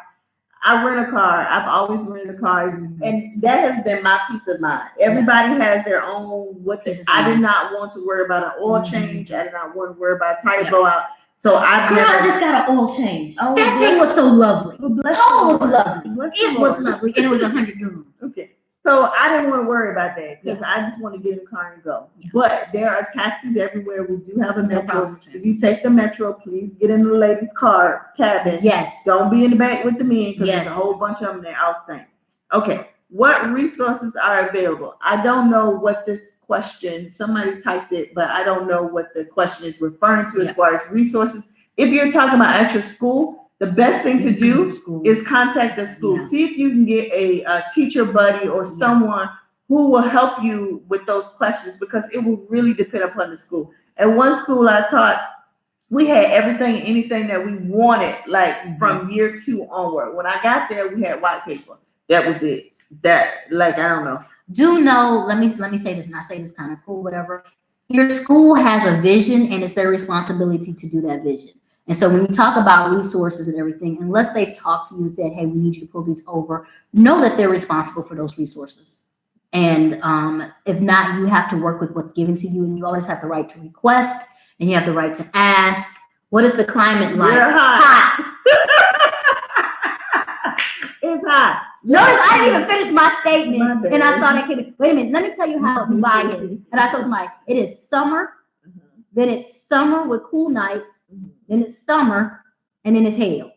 I rent a car. I've always rented a car, and that has been my peace of mind. Everybody has their own. I did not want to worry about an oil change. I did not want to worry about a tire go out. So I just got an oil change. Oh, that thing was so lovely. Well, it was lovely. It was lovely, and it was 100 euros. Okay. So I didn't want to worry about that because I just want to get in the car and go. Yeah. But there are taxis everywhere. We do have a metro. If you take the metro, please get in the ladies' cabin. Yes. Don't be in the back with the men because there's a whole bunch of them there. I'll think. Okay. What resources are available? I don't know what this question, somebody typed it, but I don't know what the question is referring to as far as resources. If you're talking about at your school, the best thing to do is contact the school. Yeah. See if you can get a teacher buddy or someone who will help you with those questions because it will really depend upon the school. At one school I taught, we had everything, anything that we wanted, like Mhm. from year 2 onward. When I got there, we had white paper. That was it. That, like, I don't know. Do know, let me say this, and I say this kind of cool, whatever. Your school has a vision, and it's their responsibility to do that vision. And so when you talk about resources and everything, unless they've talked to you and said, hey, we need you to pull these over, know that they're responsible for those resources. And if not, you have to work with what's given to you, and you always have the right to request, and you have the right to ask, what is the climate like? We're hot. It's hot. Notice I didn't even finish my statement, My bad. and I saw that came. Wait a minute, let me tell you how Dubai is. And I told somebody, it is summer, then it's summer with cool nights, then it's summer, and then it's hail.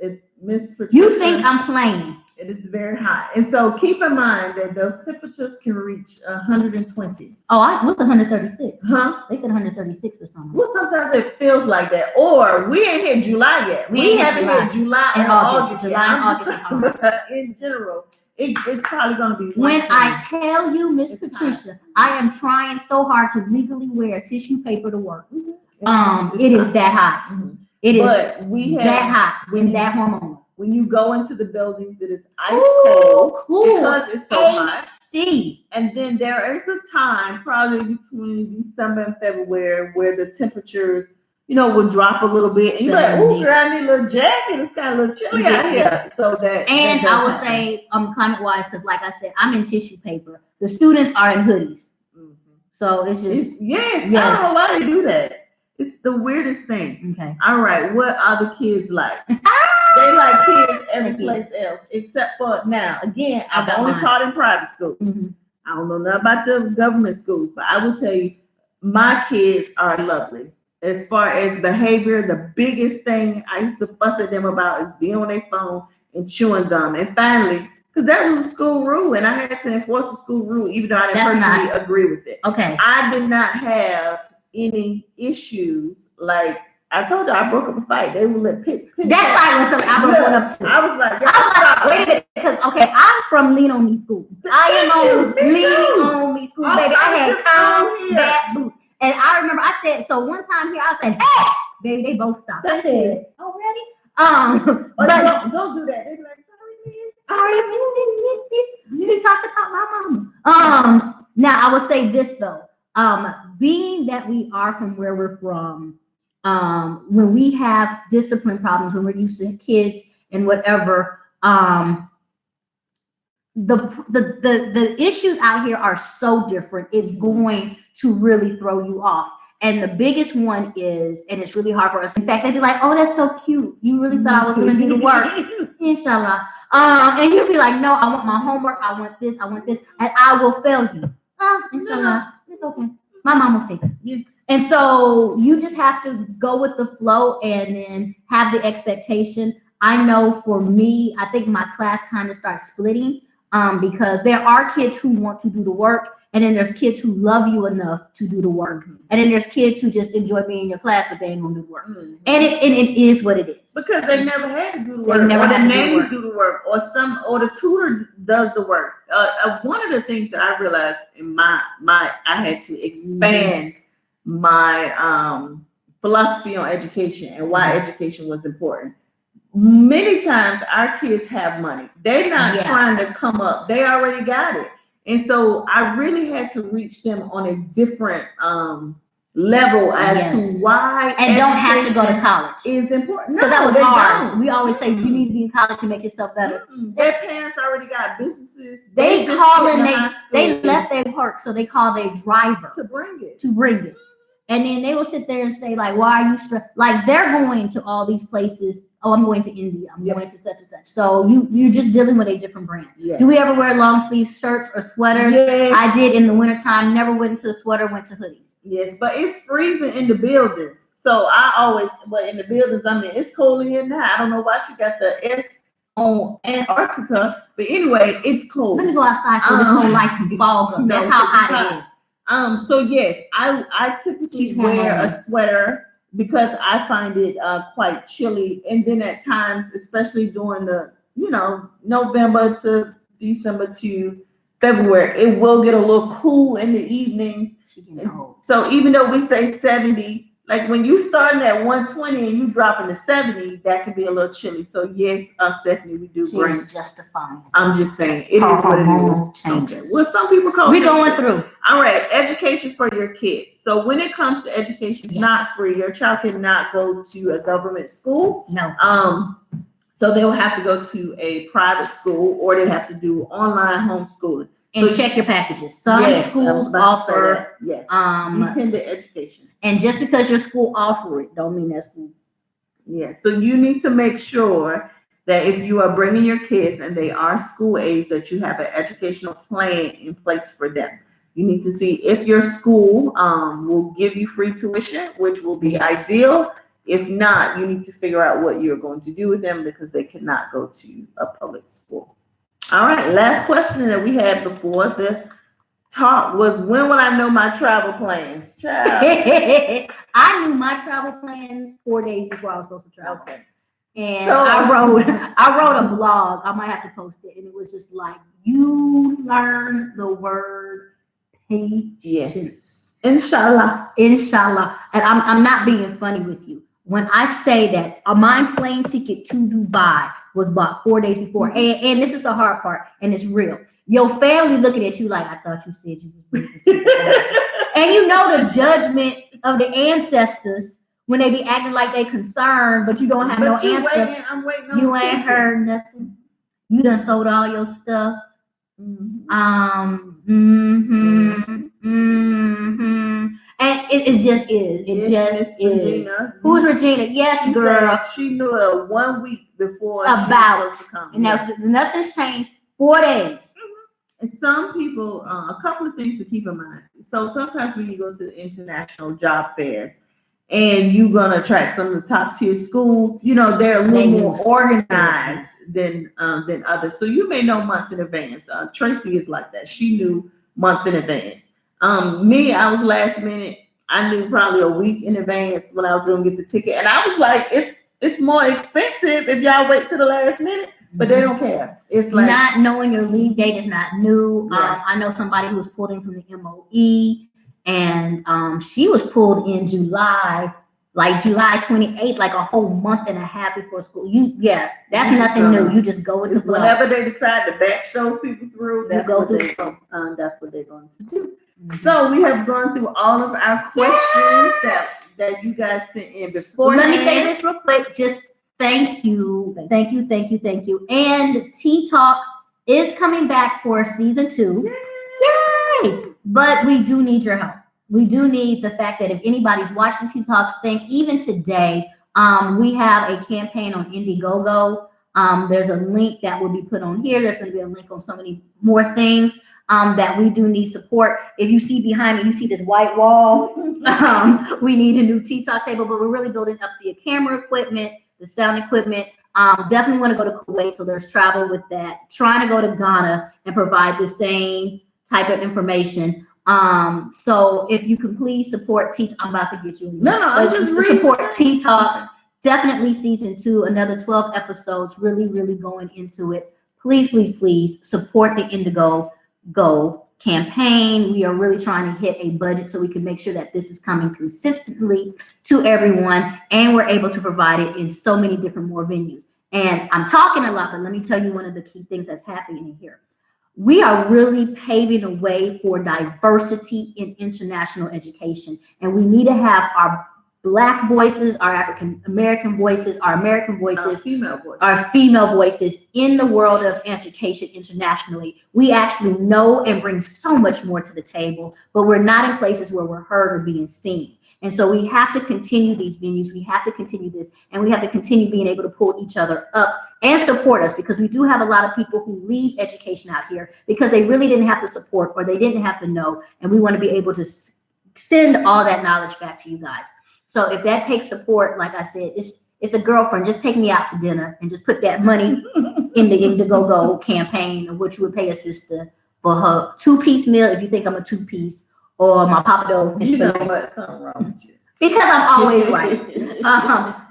It's Miss Patricia. You think I'm playing? It is very hot, and so keep in mind that those temperatures can reach 120. Oh, what's 136? Huh? They said 136 this summer. Well, sometimes it feels like that. Or we ain't hit July yet. We ain't hit haven't July. hit July And or August. August. July and I'm August just is hard. talking in general, it's probably going to be. When 120. I tell you, Miss It's Patricia, I am trying so hard to legally wear tissue paper to work. It's It is hot. that hot. Mhm. It is But we have that hot when that hormone. when you go into the buildings, it is ice Ooh, cold cool. because it's so hot. AC. And then there is a time, probably between December and February, where the temperatures, will drop a little bit. And you're like, 70. "Ooh, girl, I need a little jacket. It's kind of a little chilly out here." So that. And that I would happen. say, climate wise, because like I said, I'm in tissue paper. The students are in hoodies, Mhm. so it's just Yes. I Yes. don't know why they do that. It's the weirdest thing. okay. All right, what are the kids like? They like kids every Thank you. place else, except for now. Again, I I've got only mine. taught in private school. Mhm. I don't know nothing about the government schools, but I will tell you, my kids are lovely. As far as behavior, the biggest thing I used to fuss at them about is being on their phone and chewing gum. And finally, because that was a school rule, and I had to enforce the school rule, even though I didn't That's personally not- agree with it. Okay. I did not have any issues. Like I told you, I broke up a fight. They would let pick. That fight was something I broke one up too. I was like, Wait a minute, because I'm from Lean On Me School. I am on Lean On Me School, baby. I had combat boots. And I remember I said, so one time here, I said, hey, baby, they both stopped. I said, already? But But don't do that. They be like, sorry, miss. sorry, miss. We talked about my mama. Now I will say this though. Being that we are from where we're from, when we have discipline problems, when we're used to kids and whatever, the issues out here are so different. It's going to really throw you off. And the biggest one is, and it's really hard for us. In fact, they'd be like, "Oh, that's so cute. You really thought I was going to do the work, inshallah." And you'll be like, "No, I want my homework. I want this, and I will fail you." Inshallah, it's okay. My mom will fix it. And so you just have to go with the flow and then have the expectation. I know for me, I think my class kind of starts splitting because there are kids who want to do the work, and then there's kids who love you enough to do the work, and then there's kids who just enjoy being in your class, but they ain't gonna do the work. And it is what it is. Because they never had to do the work, They never or the had to do the nannies work. do the work, or the tutor does the work. One of the things that I realized in I had to expand my philosophy on education and why education was important. Many times our kids have money. They're not trying to come up. They already got it. And so I really had to reach them on a different level as to why and don't have to go to college is important. Because that was they ours. don't. We always say you need to be in college to make yourself better. Their parents already got businesses. They just call get in and high they school left their work, so they call their driver to bring it. And then they will sit there and say, like, why are you stressed? Like, they're going to all these places. Oh, I'm going to India. I'm going to such and such. So you're just dealing with a different brand. Yes. Do we ever wear long sleeve shirts or sweaters? Yes. I did in the wintertime. Never went into a sweater, went to hoodies. Yes, but it's freezing in the buildings. So but in the buildings, I mean, it's cold in here now. I don't know why she got the air on Antarctica. But anyway, it's cold. Let me go outside so this whole life can fog up. That's how hot it is. So yes, I typically wear a sweater because I find it quite chilly, and then at times, especially during the November to December to February, it will get a little cool in the evenings. So even though we say 70, Like when you starting at 120 and you dropping to 70, that can be a little chilly. So yes, Stephanie, we do bring. She's justifying. I'm just saying it is what it is. Changes. Okay. Well, some people call we going through. All right, education for your kids. So when it comes to education, it's not free. Your child cannot go to a government school. No. So they will have to go to a private school, or they have to do online homeschooling. And so check your packages. Some schools offer dependent education. And just because your school offer it, don't mean that school. Yes. So you need to make sure that if you are bringing your kids and they are school age, that you have an educational plan in place for them. You need to see if your school will give you free tuition, which will be ideal. If not, you need to figure out what you're going to do with them because they cannot go to a public school. All right, last question that we had before the talk was, when will I know my travel plans? I knew my travel plans 4 days before I was supposed to travel. Okay. And so, I wrote a blog. I might have to post it. And it was just like, you learn the word patience. Yes. Inshallah. Inshallah. And I'm not being funny with you. When I say that my plane ticket to Dubai was bought 4 days before, and this is the hard part, and it's real. Your family looking at you like, I thought you said you was waiting. And you know the judgment of the ancestors when they be acting like they concerned, but you don't have no answer. I'm waiting on you ain't heard nothing. You done sold all your stuff. And it just is. It just is. Regina. Who's Regina? Yes, she girl. She knew it 1 week before. About. And now nothing's changed. 4 days. And some people, a couple of things to keep in mind. So sometimes when you go to the international job fairs and you're going to attract some of the top tier schools, you know, they're a little more organized than others. So you may know months in advance. Tracy is like that. She knew months in advance. Me, I was last minute. I knew probably a week in advance when I was going to get the ticket. And I was like, it's more expensive if y'all wait till the last minute. But they don't care. It's like not knowing your leave date is not new. I know somebody who was pulled in from the MOE, and she was pulled in July, like July 28th, like a whole month and a half before school. That's nothing new. You just go with the flow. Whenever they decide to batch those people through, that's what they're going to do. So we have gone through all of our questions that you guys sent in before. Let me say this real quick. Just thank you. And Tea Talks is coming back for season 2. Yay! But we do need your help. We do need the fact that if anybody's watching Tea Talks, even today, we have a campaign on Indiegogo. There's a link that will be put on here. There's going to be a link on so many more things that we do need support. If you see behind me, you see this white wall. We need a new Tea Talk table, but we're really building up the camera equipment, the sound equipment. Definitely want to go to Kuwait, so there's travel with that. Trying to go to Ghana and provide the same type of information. So if you can please support Tea, I'm about to get you. I'm just support Tea Talks. Definitely season 2, another 12 episodes. Really, really going into it. Please support the Indiegogo campaign. We are really trying to hit a budget so we can make sure that this is coming consistently to everyone, and we're able to provide it in so many different more venues. And I'm talking a lot, but let me tell you one of the key things that's happening in here. We are really paving a way for diversity in international education, and we need to have our Black voices, our African American voices, our American voices, our female voices in the world of education internationally. We actually know and bring so much more to the table, but we're not in places where we're heard or being seen. And so we have to continue these venues. We have to continue this, and we have to continue being able to pull each other up and support us, because we do have a lot of people who leave education out here because they really didn't have the support or they didn't have to know. And we want to be able to send all that knowledge back to you guys. So if that takes support, like I said, it's a girlfriend. Just take me out to dinner and just put that money in the Indiegogo campaign, of which you would pay a sister for her 2-piece meal if you think I'm a 2-piece, or my Papa fish fillet. You know what? Something wrong with you. Because I'm always right.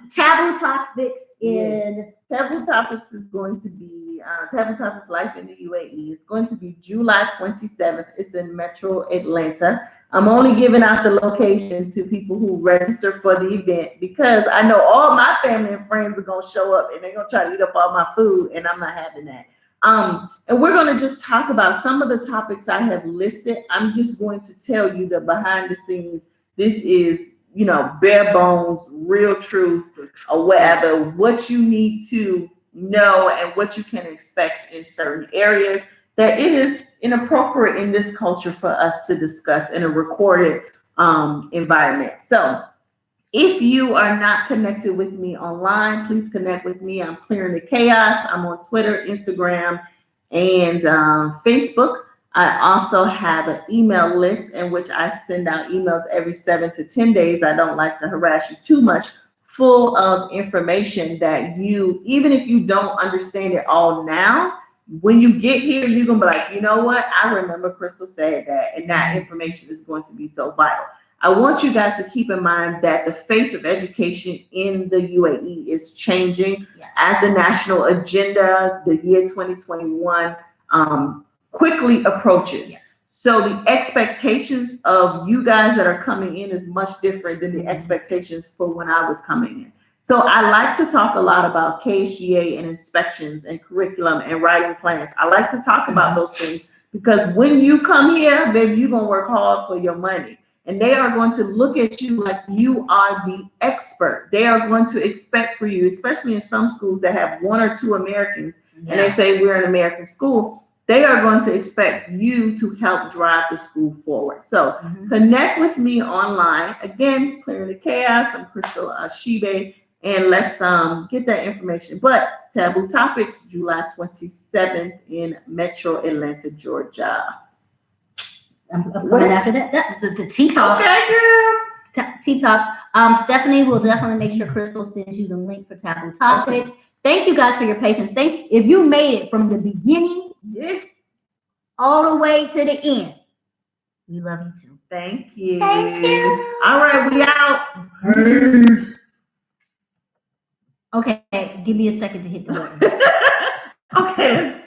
Taboo Topics Taboo Topics is going to be Taboo Topics Life in the UAE. It's going to be July 27th. It's in Metro Atlanta. I'm only giving out the location to people who register for the event because I know all my family and friends are gonna show up and they're gonna try to eat up all my food, and I'm not having that. And we're gonna just talk about some of the topics I have listed. I'm just going to tell you the behind the scenes. This is, bare bones, real truth, or whatever, what you need to know and what you can expect in certain areas, that it is inappropriate in this culture for us to discuss in a recorded environment. So if you are not connected with me online, please connect with me. I'm Clearing the Chaos. I'm on Twitter, Instagram, and Facebook. I also have an email list in which I send out emails every 7 to 10 days. I don't like to harass you too much, full of information that you, even if you don't understand it all now, when you get here, you're going to be like, you know what? I remember Crystal said that, and that information is going to be so vital. I want you guys to keep in mind that the face of education in the UAE is changing. Yes. As the national agenda, the year 2021 quickly approaches. Yes. So the expectations of you guys that are coming in is much different than the expectations for when I was coming in. So I like to talk a lot about KSGA and inspections and curriculum and writing plans. I like to talk about those things because when you come here, baby, you're going to work hard for your money. And they are going to look at you like you are the expert. They are going to expect for you, especially in some schools that have 1 or 2 Americans, and they say we're an American school. They are going to expect you to help drive the school forward. So connect with me online. Again, Clearing the Chaos. I'm Crystal Ashibe, and let's get that information. But Taboo Topics, July 27th in Metro Atlanta, Georgia. After that, the Tea Talks. Okay, girl. Tea Talks. Stephanie will definitely make sure Crystal sends you the link for Taboo Topics. Thank you guys for your patience. If you made it from the beginning, yes, all the way to the end, we love you too. Thank you. Thank you. All right, we out. Peace. Okay, give me a second to hit the button. Okay, let's